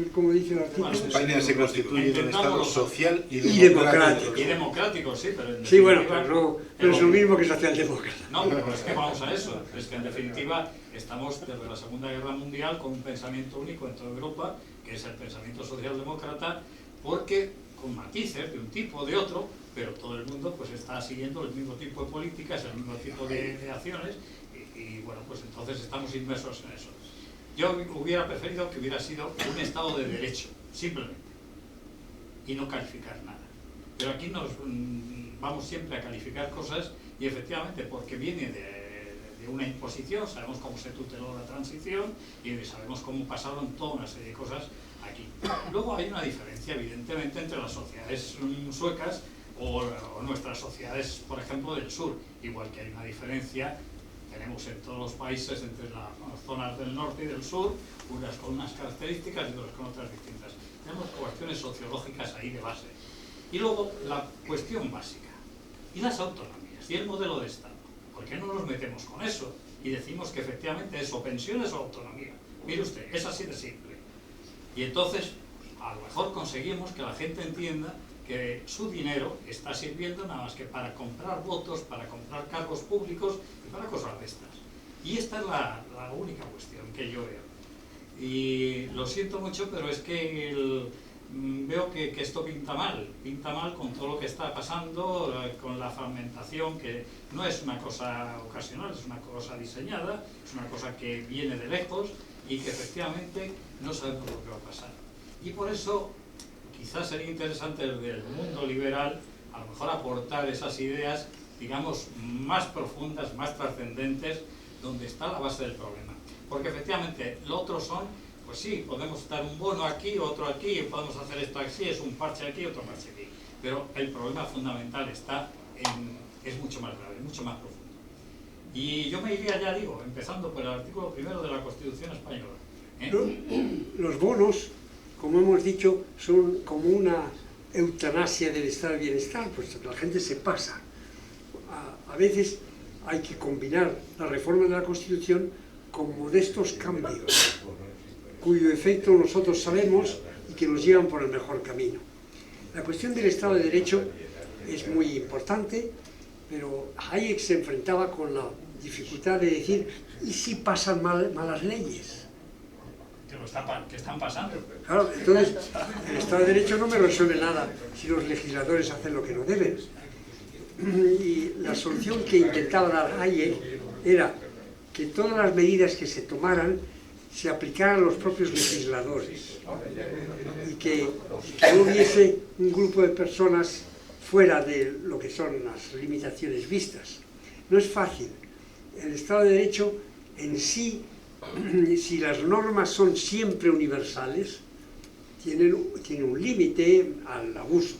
el artículo... Bueno, España se constituye en un Estado social y democrático. Y democrático, sí, pero en sí, bueno, pero es lo mismo que socialdemócrata. No, pero es que vamos a eso. Es que en definitiva estamos desde la Segunda Guerra Mundial con un pensamiento único en toda Europa, que es el pensamiento socialdemócrata, porque con matices de un tipo o de otro, pero todo el mundo pues está siguiendo el mismo tipo de políticas, el mismo tipo de acciones, y bueno, pues entonces estamos inmersos en eso. Yo hubiera preferido que hubiera sido un Estado de Derecho, simplemente, y no calificar nada. Pero aquí nos vamos siempre a calificar cosas, y efectivamente, porque viene de una imposición, sabemos cómo se tuteló la transición, y sabemos cómo pasaron toda una serie de cosas aquí. Luego hay una diferencia, evidentemente, entre las sociedades suecas o nuestras sociedades, por ejemplo, del sur, igual que hay una diferencia, tenemos en todos los países entre las zonas del norte y del sur, unas con unas características y otras con otras distintas. Tenemos cuestiones sociológicas ahí de base. Y luego la cuestión básica, y las autonomías, y el modelo de Estado. ¿Por qué no nos metemos con eso? Y decimos que efectivamente es o pensiones o autonomía. Mire usted, es así de simple. Y entonces, a lo mejor conseguimos que la gente entienda que su dinero está sirviendo nada más que para comprar votos, para comprar cargos públicos y para cosas de estas. Y esta es la única cuestión que yo veo. Y lo siento mucho, pero es que veo que esto pinta mal con todo lo que está pasando, con la fragmentación, que no es una cosa ocasional, es una cosa diseñada, es una cosa que viene de lejos y que efectivamente no sabemos lo que va a pasar. Y por eso quizás sería interesante desde el mundo liberal a lo mejor aportar esas ideas, digamos, más profundas, más trascendentes, donde está la base del problema. Porque efectivamente lo otro son, pues sí, podemos dar un bono aquí, otro aquí, podemos hacer esto así, es un parche aquí, otro parche aquí. Pero el problema fundamental es mucho más grave, mucho más profundo. Y yo me iría, ya digo, empezando por el artículo primero de la Constitución española. Los bonos, como hemos dicho, son como una eutanasia del estado de bienestar, pues la gente se pasa. A veces hay que combinar la reforma de la Constitución con modestos cambios, cuyo efecto nosotros sabemos y que nos llevan por el mejor camino. La cuestión del Estado de Derecho es muy importante, pero Hayek se enfrentaba con la dificultad de decir, ¿y si pasan malas leyes? Que están pasando. Claro, entonces el Estado de Derecho no me resuelve nada si los legisladores hacen lo que no deben. Y la solución que intentaba dar Hayek era que todas las medidas que se tomaran se aplicaran a los propios legisladores y que no hubiese un grupo de personas fuera de lo que son las limitaciones vistas. No es fácil. El Estado de Derecho en sí, si las normas son siempre universales, tiene un límite al abuso.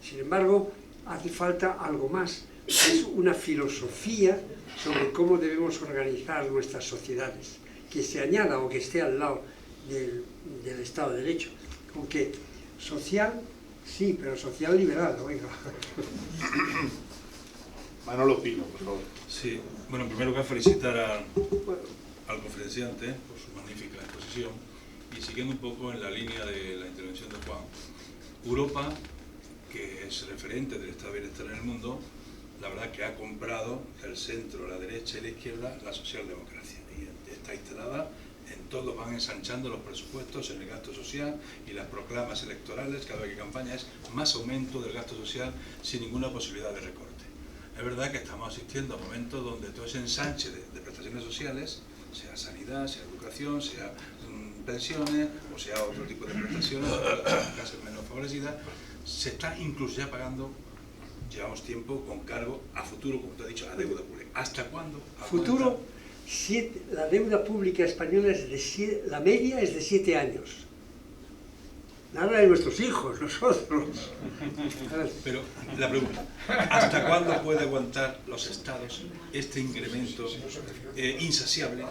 Sin embargo, hace falta algo más. Es una filosofía sobre cómo debemos organizar nuestras sociedades, que se añada o que esté al lado del Estado de Derecho. Aunque social, sí, pero social liberal, oiga. Manolo Pino, por favor. Sí, bueno, en primer lugar felicitar al conferenciante por su magnífica exposición y siguiendo un poco en la línea de la intervención de Juan. Europa, que es referente del estado de bienestar en el mundo, la verdad que ha comprado el centro, la derecha y la izquierda, la socialdemocracia, y está instalada en todo, van ensanchando los presupuestos en el gasto social y las proclamas electorales, cada vez que campaña es más aumento del gasto social sin ninguna posibilidad de recorte. Es verdad que estamos asistiendo a momentos donde todo ese ensanche de prestaciones sociales, sea sanidad, sea educación, sea pensiones, o sea otro tipo de prestaciones, clases menos favorecidas, se está incluso ya pagando, llevamos tiempo, con cargo a futuro, como tú has dicho, a deuda pública. ¿Hasta cuándo? Futuro, la deuda pública española la media es de 7 años. Nada de nuestros hijos, nosotros. Pero la pregunta, ¿hasta cuándo puede aguantar los estados este incremento insaciable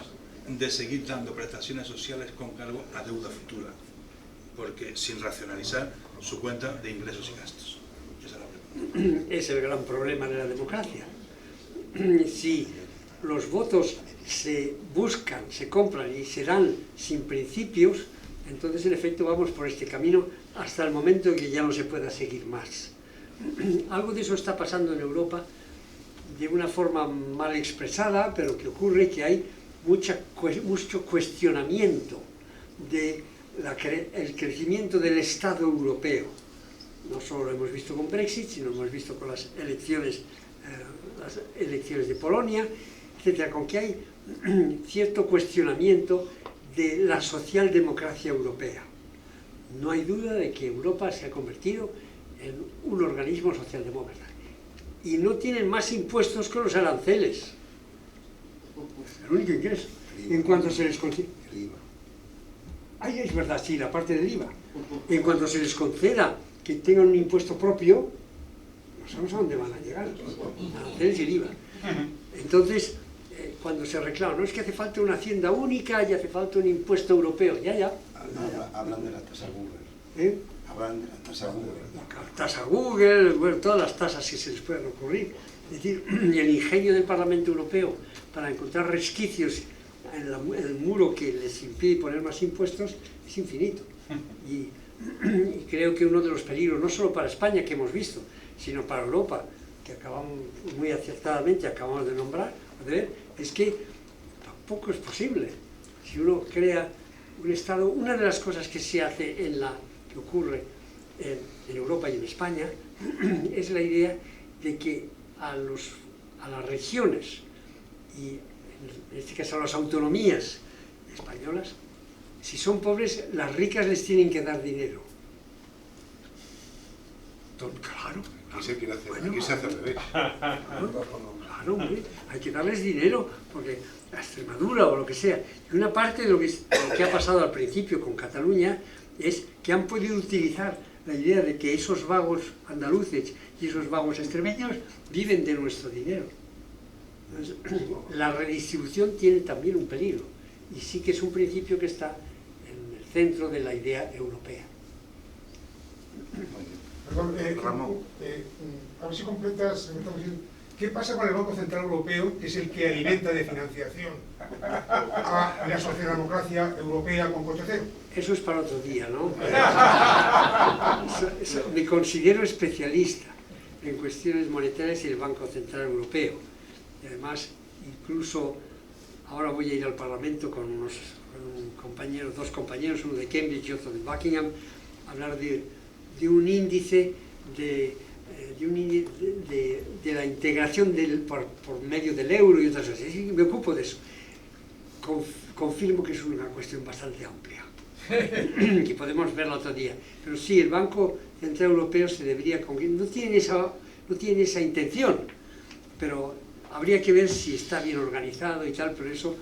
de seguir dando prestaciones sociales con cargo a deuda futura? Porque sin racionalizar su cuenta de ingresos y gastos. Esa es la pregunta. Es el gran problema de la democracia. Si los votos se buscan, se compran y se dan sin principios, entonces en efecto vamos por este camino hasta el momento en que ya no se pueda seguir más. Algo de eso está pasando en Europa de una forma mal expresada, pero que ocurre que hay mucho cuestionamiento del crecimiento del Estado europeo. No solo lo hemos visto con Brexit, sino lo hemos visto con las elecciones de Polonia, etcétera, con que hay cierto cuestionamiento de la socialdemocracia europea. No hay duda de que Europa se ha convertido en un organismo socialdemócrata. Y no tienen más impuestos que los aranceles. El único ingreso. En cuanto se les conceda... Ay, es verdad, sí, la parte del IVA. En cuanto se les conceda que tengan un impuesto propio, no sabemos a dónde van a llegar. Aranceles y el IVA. Entonces, cuando se reclama, no es que hace falta una hacienda única y hace falta un impuesto europeo, ya. Hablan de la tasa Google. ¿Eh? Hablan de la tasa Google. La tasa Google, bueno, todas las tasas que se les puedan ocurrir. Es decir, el ingenio del Parlamento Europeo para encontrar resquicios en el muro que les impide poner más impuestos es infinito. Y creo que uno de los peligros, no solo para España que hemos visto, sino para Europa, que acabamos muy acertadamente, acabamos de nombrar, es que tampoco es posible. Si uno crea un Estado, una de las cosas que se hace que ocurre en Europa y en España, es la idea de que a las regiones, y en este caso a las autonomías españolas, si son pobres, las ricas les tienen que dar dinero. Claro. Aquí se quiere hacer, aquí se hace al revés. Claro, hombre, hay que darles dinero, porque a Extremadura o lo que sea. Y una parte de lo que ha pasado al principio con Cataluña es que han podido utilizar la idea de que esos vagos andaluces y esos vagos extremeños viven de nuestro dinero. Entonces, la redistribución tiene también un peligro, y sí que es un principio que está en el centro de la idea europea. Perdón, Ramón. a ver si completas, ¿qué pasa con el Banco Central Europeo, que es el que alimenta de financiación a la socialdemocracia europea con coste cero? Eso es para otro día, ¿no? Me considero especialista en cuestiones monetarias y el Banco Central Europeo. Y además, incluso ahora voy a ir al Parlamento con dos compañeros, uno de Cambridge y otro de Buckingham, a hablar de un índice de la integración por medio del euro y otras cosas. Y me ocupo de eso. Confirmo que es una cuestión bastante amplia, que podemos verla otro día. Pero sí, el Banco Central Europeo se debería... No tiene esa intención, pero habría que ver si está bien organizado y tal, pero eso,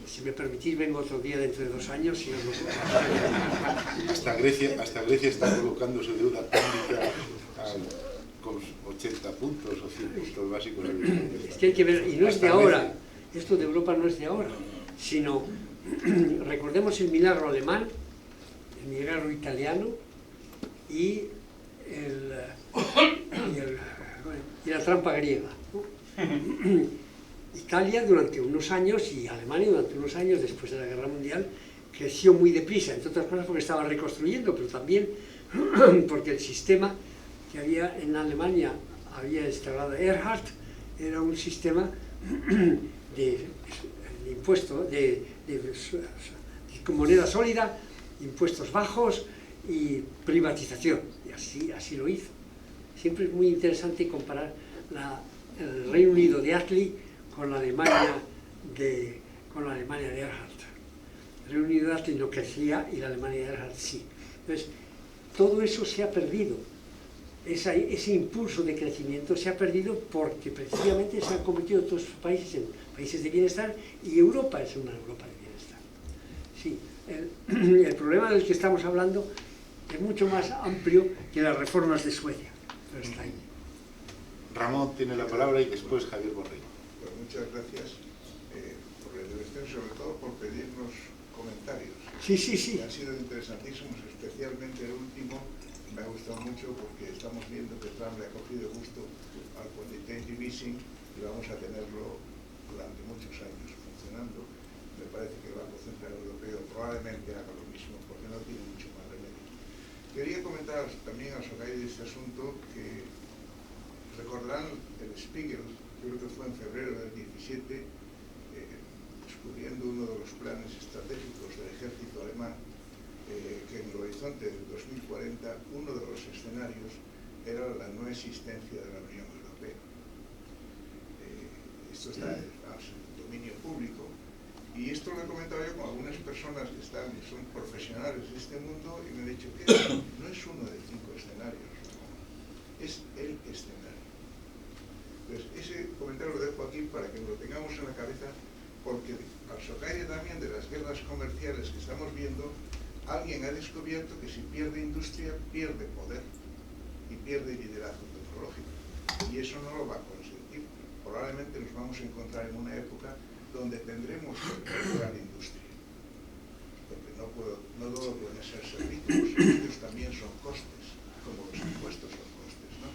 si me permitís, vengo otro día dentro de 2 años y os lo... Hasta Grecia está colocando su deuda pública con 80 puntos o 100 puntos básicos. Es que hay que ver, y no es de ahora, esto de Europa no es de ahora, sino, recordemos el milagro alemán, el milagro italiano y la trampa griega, ¿no? Italia durante unos años y Alemania durante unos años después de la Guerra Mundial creció muy deprisa, entre otras cosas porque estaba reconstruyendo, pero también porque el sistema que había en Alemania, había instalado Erhard, era un sistema de impuesto, con moneda sólida, impuestos bajos y privatización, y así lo hizo. Siempre es muy interesante comparar el Reino Unido de Attlee con la Alemania de Erhard. El Reino Unido de Attlee no crecía y la Alemania de Erhard sí. Entonces, todo eso se ha perdido. Ese impulso de crecimiento se ha perdido porque precisamente se han convertido todos los países en países de bienestar y Europa es una Europa de bienestar. Sí, el problema del que estamos hablando es mucho más amplio que las reformas de Suecia, pero está ahí. Ramón tiene la palabra y después Javier Borrell. Pues muchas gracias por la intervención, sobre todo por pedirnos comentarios. Sí. Que han sido interesantísimos, especialmente el último. Me ha gustado mucho porque estamos viendo que Trump le ha cogido gusto al quantitative easing y vamos a tenerlo durante muchos años funcionando. Me parece que el Banco Central Europeo probablemente haga lo mismo porque no tiene mucho más remedio. Quería comentar también a Sogai de este asunto que recordarán el Spiegel, creo que fue en febrero del 17, descubriendo uno de los planes estratégicos del ejército alemán, que en el horizonte del 2040 uno de los escenarios era la no existencia de la Unión Europea. Esto está en el dominio público y esto lo he comentado yo con algunas personas que son profesionales de este mundo y me han dicho que no es uno de 5 escenarios, es el escenario. Entonces ese comentario lo dejo aquí para que lo tengamos en la cabeza porque al socaire también de las guerras comerciales que estamos viendo, alguien ha descubierto que si pierde industria, pierde poder y pierde liderazgo tecnológico. Y eso no lo va a consentir. Probablemente nos vamos a encontrar en una época donde tendremos que recuperar industria. Porque no todo pueden ser servicios, los servicios también son costes, como los impuestos son costes, ¿no?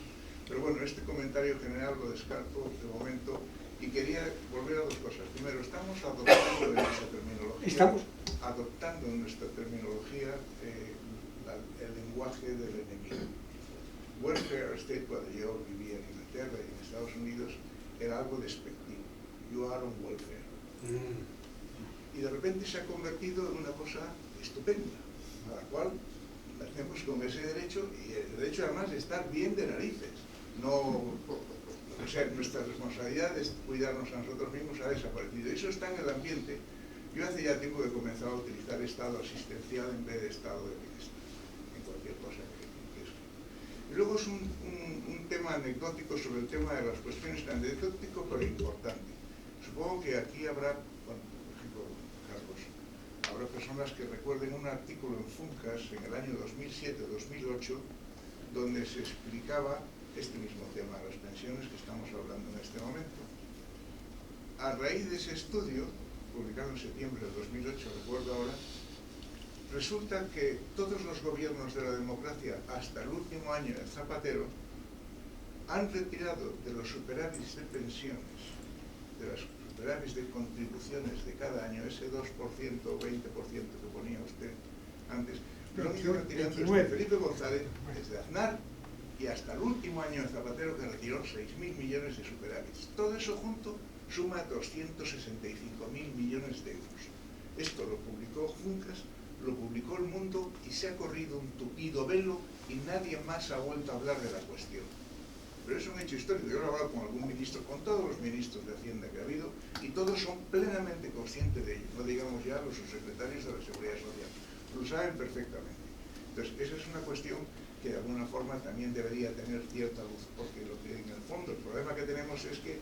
Pero bueno, este comentario general lo descarto de momento y quería volver a 2 cosas. Primero, estamos adoptando en nuestra terminología. Adoptando en nuestra terminología el lenguaje del enemigo. Welfare state, cuando yo vivía en Inglaterra y en Estados Unidos, era algo despectivo. You are on welfare. Y de repente se ha convertido en una cosa estupenda, a la cual nacemos con ese derecho, y el derecho además de estar bien de narices. O sea, nuestra responsabilidad de cuidarnos a nosotros mismos ha desaparecido. Eso está en el ambiente. Yo hace ya tiempo que he comenzado a utilizar estado asistencial en vez de estado de bienestar, en cualquier cosa que implique eso. Y luego es un tema anecdótico sobre el tema de las cuestiones, anecdótico pero importante. Supongo que aquí habrá, bueno, por ejemplo, Carlos, habrá personas que recuerden un artículo en Funcas en el año 2007-2008 donde se explicaba este mismo tema, las pensiones que estamos hablando en este momento. A raíz de ese estudio, publicado en septiembre de 2008, recuerdo ahora, resulta que todos los gobiernos de la democracia, hasta el último año de Zapatero, han retirado de los superávits de pensiones, de las superávits de contribuciones de cada año, ese 2% o 20% que ponía usted antes, lo han ido retirando desde Felipe González, desde Aznar, y hasta el último año de Zapatero, que retiró 6.000 millones de superávits. Todo eso junto suma 265.000 millones de euros. Esto lo publicó Juncas, lo publicó El Mundo, y se ha corrido un tupido velo y nadie más ha vuelto a hablar de la cuestión. Pero es un hecho histórico. Yo lo he hablado con algún ministro, con todos los ministros de Hacienda que ha habido, y todos son plenamente conscientes de ello. No digamos ya los subsecretarios de la Seguridad Social. Lo saben perfectamente. Entonces, esa es una cuestión que de alguna forma también debería tener cierta luz, porque lo que en el fondo, el problema que tenemos es que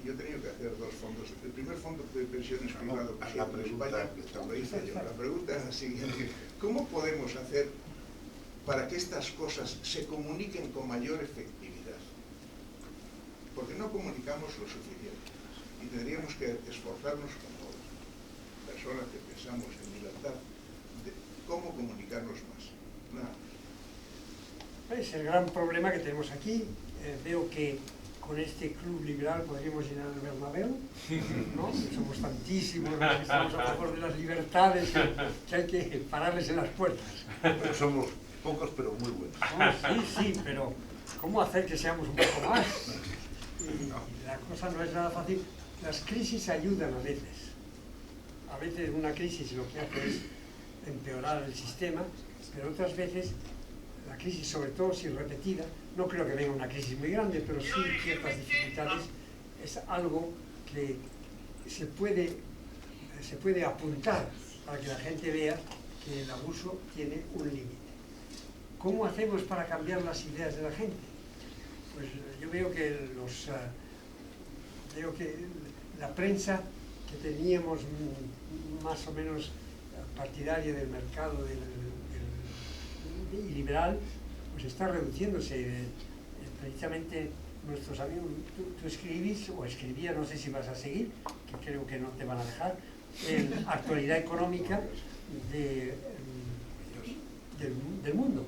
yo he tenido que hacer dos fondos. El primer fondo de pensiones privado que se hizo en España, lo hice yo. La pregunta es la siguiente: ¿cómo podemos hacer para que estas cosas se comuniquen con mayor efectividad? Porque no comunicamos lo suficiente y tendríamos que esforzarnos como personas que pensamos en libertad de cómo comunicarnos más. Nada más. Es el gran problema que tenemos aquí. Veo que con este club liberal podríamos llenar el Bernabéu, ¿no? Somos tantísimos los que estamos a favor de las libertades que hay que pararles en las puertas. Pero somos pocos, pero muy buenos. No, sí, pero ¿cómo hacer que seamos un poco más? Y la cosa no es nada fácil. Las crisis ayudan a veces. A veces una crisis lo que hace es empeorar el sistema, pero otras veces la crisis, sobre todo si repetida, no creo que venga una crisis muy grande, pero sí ciertas dificultades, es algo que se puede apuntar para que la gente vea que el abuso tiene un límite. ¿Cómo hacemos para cambiar las ideas de la gente? Pues yo veo que la prensa que teníamos más o menos partidaria del mercado y liberal, pues está reduciéndose. Precisamente nuestros amigos, tú escribís, o escribías, no sé si vas a seguir, que creo que no te van a dejar, en Actualidad Económica del mundo.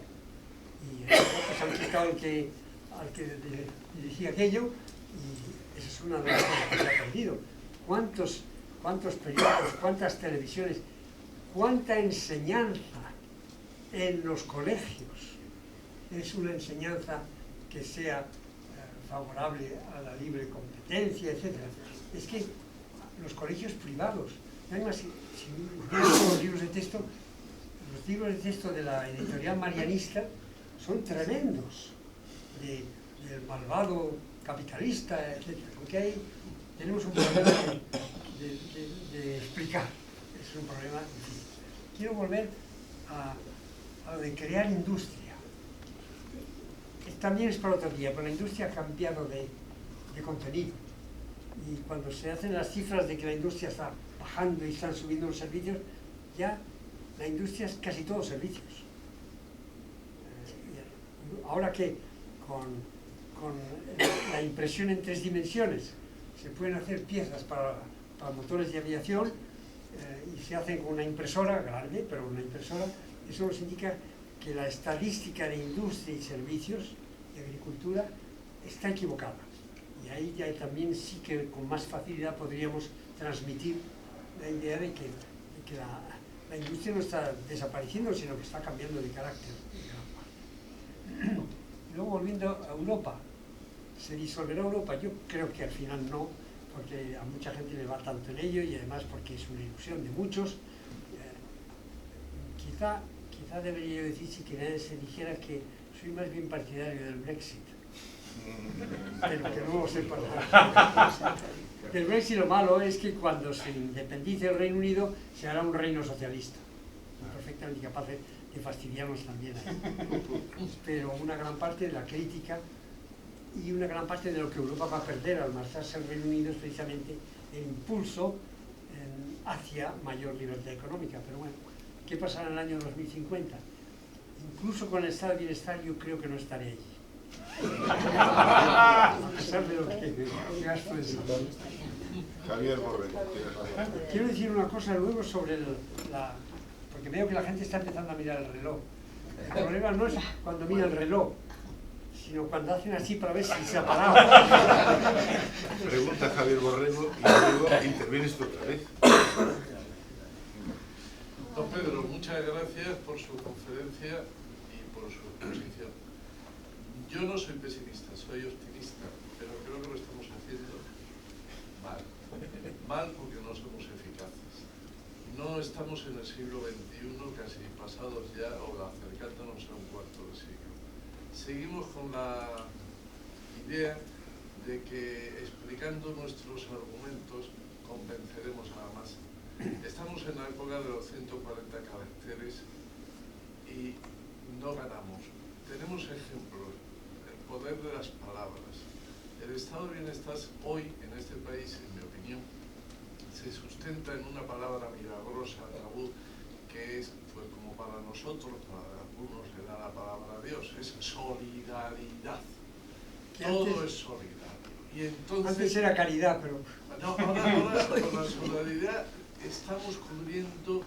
Y pues han quitado al que dirigía aquello, y esa es una de las cosas que se ha perdido. ¿Cuántos periódicos, cuántas televisiones, cuánta enseñanza en los colegios? Es una enseñanza que sea favorable a la libre competencia, etc. Es que los colegios privados, además, si ves los libros de texto de la editorial marianista son tremendos, del malvado capitalista, etc. Porque ahí tenemos un problema de explicar, es un problema difícil. Quiero volver a lo de crear industria. También es para otro día, pero la industria ha cambiado de contenido. Y cuando se hacen las cifras de que la industria está bajando y están subiendo los servicios, ya la industria es casi todo servicios. Ahora que con la impresión en 3 dimensiones se pueden hacer piezas para motores de aviación, y se hacen con una impresora grande, pero una impresora, eso nos indica que la estadística de industria y servicios y agricultura está equivocada. Y ahí ya también sí que con más facilidad podríamos transmitir la idea de que la industria no está desapareciendo, sino que está cambiando de carácter. Luego, volviendo a Europa, ¿se disolverá Europa? Yo creo que al final no, porque a mucha gente le va tanto en ello, y además porque es una ilusión de muchos. Quizá debería decir, si quería, se dijera que soy más bien partidario del Brexit, pero que no lo sepa. Del Brexit lo malo es que cuando se independice el Reino Unido se hará un reino socialista, perfectamente capaz de fastidiarnos también ahí. Pero una gran parte de la crítica y una gran parte de lo que Europa va a perder al marcharse al Reino Unido es precisamente el impulso hacia mayor libertad económica. Pero bueno, ¿qué pasará en el año 2050? Incluso con el estado de bienestar yo creo que no estaré allí. A pesar de lo que gasto en salud. Javier Borrell. Quiero decir una cosa luego sobre porque veo que la gente está empezando a mirar el reloj. El problema no es cuando mira el reloj, sino cuando hacen así para ver si se ha parado. Pregunta Javier Borrego y luego intervienes tú otra vez. Don Pedro, muchas gracias por su conferencia y por su exposición. Yo no soy pesimista, soy optimista, pero creo que lo estamos haciendo mal. Mal porque no somos eficaces. No estamos en el siglo XXI, casi pasados ya, o acercándonos a un cuarto de siglo. Seguimos con la idea de que explicando nuestros argumentos convenceremos a la masa. Estamos en la época de los 140 caracteres y no ganamos. Tenemos ejemplos, el poder de las palabras. El estado de bienestar hoy en este país, en mi opinión, se sustenta en una palabra milagrosa, tabú, que es, pues como para nosotros, para algunos era la palabra Dios, es solidaridad. Todo es solidario. Y entonces, antes era caridad, pero... No, ahora con la solidaridad estamos cubriendo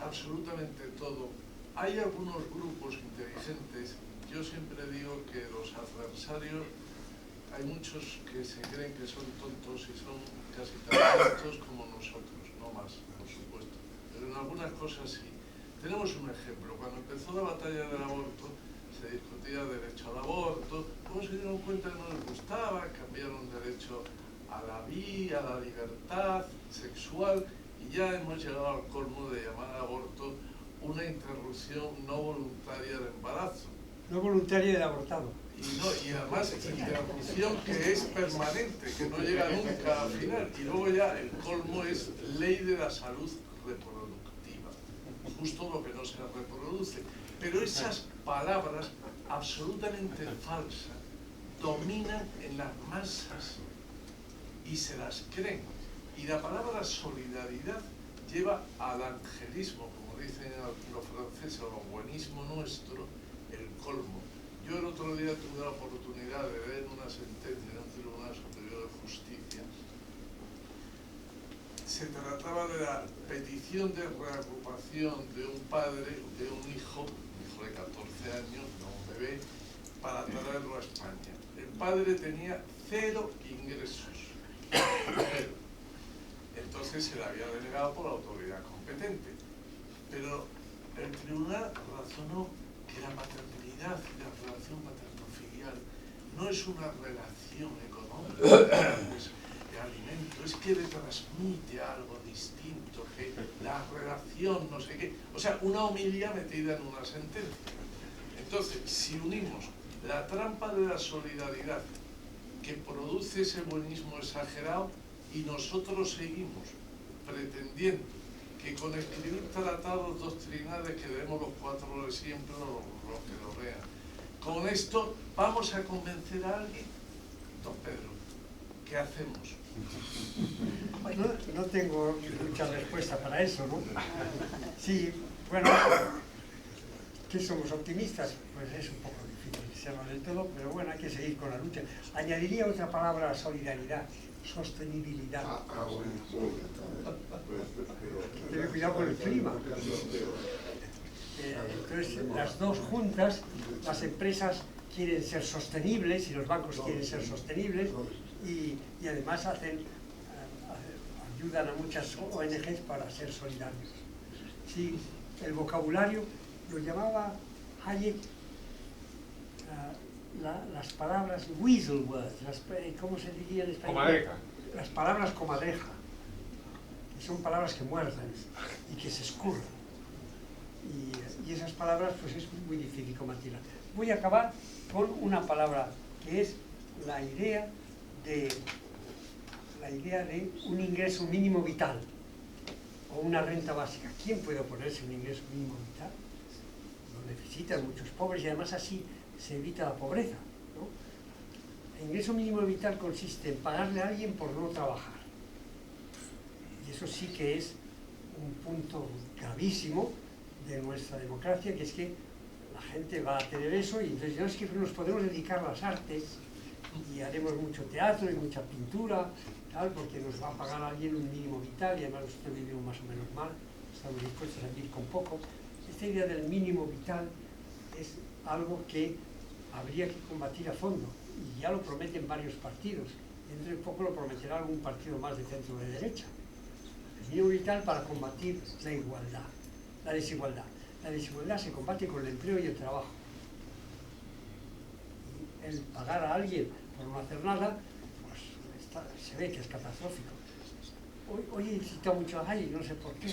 absolutamente todo. Hay algunos grupos inteligentes, yo siempre digo que los adversarios, hay muchos que se creen que son tontos y son casi tan tontos como nosotros, no más, por supuesto, pero en algunas cosas sí. Tenemos un ejemplo, cuando empezó la batalla del aborto, se discutía derecho al aborto, luego se dieron cuenta que no les gustaba, cambiaron derecho a la vida, a la libertad sexual, y ya hemos llegado al colmo de llamar aborto una interrupción no voluntaria del embarazo. No voluntaria del abortado. Y además interrupción que es permanente, que no llega nunca al final. Y luego ya el colmo es ley de la salud reproductiva, justo lo que no se reproduce. Pero esas palabras absolutamente falsas dominan en las masas y se las creen. Y la palabra solidaridad lleva al angelismo, como dicen los franceses, al buenismo nuestro, el colmo. Yo el otro día tuve la oportunidad de ver una sentencia de un Tribunal Superior de Justicia. Se trataba de la petición de reagrupación de un padre, de un hijo de 14 años, no un bebé, para traerlo a España. El padre tenía 0 ingresos. 0. Entonces se le había denegado por la autoridad competente. Pero el tribunal razonó que la paternidad y la relación materno-filial no es una relación económica, pues, de alimento, es que le transmite algo distinto, que la relación no sé qué, o sea, una homilía metida en una sentencia. Entonces, si unimos la trampa de la solidaridad que produce ese buenismo exagerado y nosotros seguimos pretendiendo que con escribir tratados doctrinales que debemos los 4 de siempre, los que lo vean, con esto vamos a convencer a alguien. Don Pedro, ¿qué hacemos? No tengo mucha respuesta para eso, ¿no? Sí, bueno, ¿qué somos optimistas? Pues es un poco difícil serlo del todo, pero bueno, hay que seguir con la lucha. Añadiría otra palabra a solidaridad, sostenibilidad. Tener cuidado con el clima. Entonces, las dos juntas, las empresas quieren ser sostenibles y los bancos quieren ser sostenibles y además ayudan a muchas ONGs para ser solidarios. Sí, el vocabulario lo llamaba Hayek las palabras weasel words, ¿cómo se diría en español? Comadreja. Las palabras comadreja, que son palabras que muerden y que se escurren. Y esas palabras pues es muy difícil combatirlas. Voy a acabar con una palabra que es la idea de un ingreso mínimo vital o una renta básica. ¿Quién puede oponerse a un ingreso mínimo vital? Lo necesitan muchos pobres y además así se evita la pobreza, ¿no? El ingreso mínimo vital consiste en pagarle a alguien por no trabajar. Y eso sí que es un punto gravísimo de nuestra democracia, que es que la gente va a tener eso y entonces no es que nos podemos dedicar a las artes y haremos mucho teatro y mucha pintura, tal, porque nos va a pagar alguien un mínimo vital y además nosotros vivimos más o menos mal, estamos dispuestos a vivir con poco. Esta idea del mínimo vital es algo que habría que combatir a fondo, y ya lo prometen varios partidos. Dentro de poco lo prometerá algún partido más de centro de derecha. El mínimo vital para combatir la igualdad, la desigualdad. La desigualdad se combate con el empleo y el trabajo. Y el pagar a alguien por no hacer nada, pues se ve que es catastrófico. Hoy he citado mucho a Hayek, no sé por qué.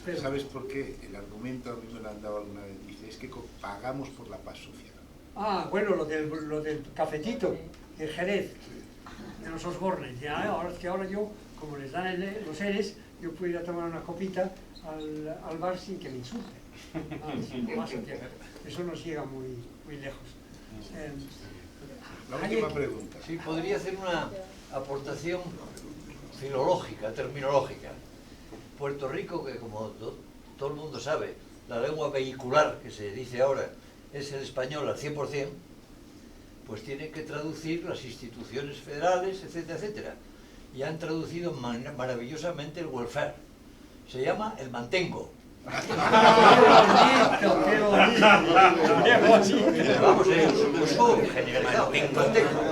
Pero ¿sabes por qué? El argumento a mí me lo han dado alguna vez. Dice, es que pagamos por la paz social. Ah, bueno, lo del cafetito, el Jerez, de los Osborne. Ahora es que ahora yo, como les dan los Eres, yo puedo ir a tomar una copita al bar sin que me insulte. Eso nos llega muy lejos. La última pregunta. Sí, podría hacer una aportación filológica, terminológica. Puerto Rico, que como todo el mundo sabe, la lengua vehicular que se dice ahora es el español al 100%, pues tiene que traducir las instituciones federales, etcétera, etcétera. Y han traducido maravillosamente el welfare. Se llama el mantengo. ¡Qué bonito! Vamos, es un uso generalizado. El mantengo.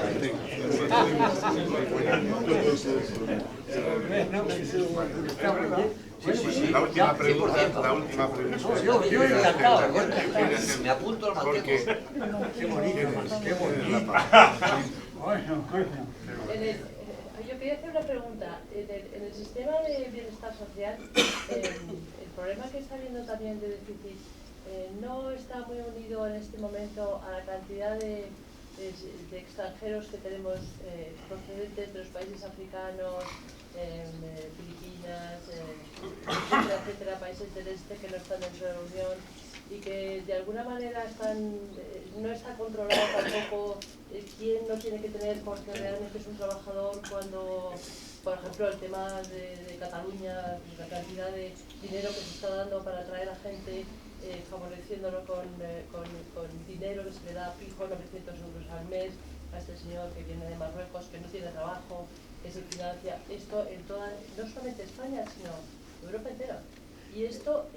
La última pregunta. La última pregunta. Yo encantado. Me apunto al mantengo. Qué bonito, qué bonito. Bueno. Yo quería hacer una pregunta. En el sistema de bienestar social, el problema que está habiendo también de déficit no está muy unido en este momento a la cantidad de extranjeros que tenemos procedentes de los países africanos, Filipinas, etcétera, etcétera, países del este que no están dentro de la Unión y que de alguna manera no está controlado tampoco quién no tiene que tener porque realmente es un trabajador cuando, por ejemplo, el tema de Cataluña, la cantidad de dinero que se está dando para atraer a gente, favoreciéndolo con dinero que se le da fijo, 900 euros al mes, a este señor que viene de Marruecos, que no tiene trabajo, que se financia, esto en no solamente España, sino Europa entera. Y esto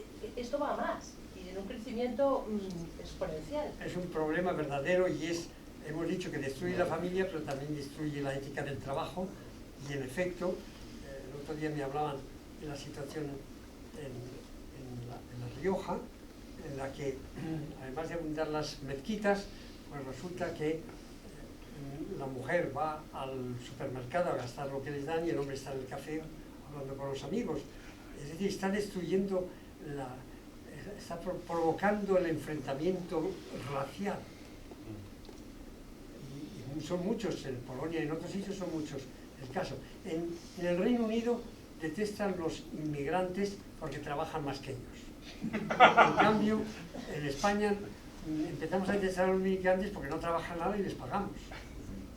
va a más, y en un crecimiento exponencial. Es un problema verdadero y hemos dicho que destruye la familia, pero también destruye la ética del trabajo, y en efecto, el otro día me hablaban de la situación en La Rioja, en la que, además de abundar las mezquitas, pues resulta que la mujer va al supermercado a gastar lo que les dan y el hombre está en el café hablando con los amigos. Es decir, está destruyendo, está provocando el enfrentamiento racial. Y son muchos, en Polonia y en otros sitios son muchos el caso. En el Reino Unido detestan los inmigrantes porque trabajan más que ellos. En cambio, en España empezamos a detestar a los inmigrantes porque no trabajan nada y les pagamos.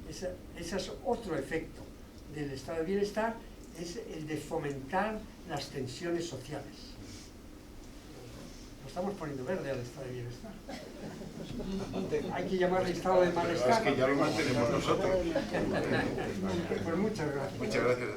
Ese es otro efecto del estado de bienestar, es el de fomentar las tensiones sociales. Lo estamos poniendo verde al estado de bienestar. Hay que llamarle estado de malestar. Es que ya lo mantenemos nosotros. Pues muchas gracias. Muchas gracias.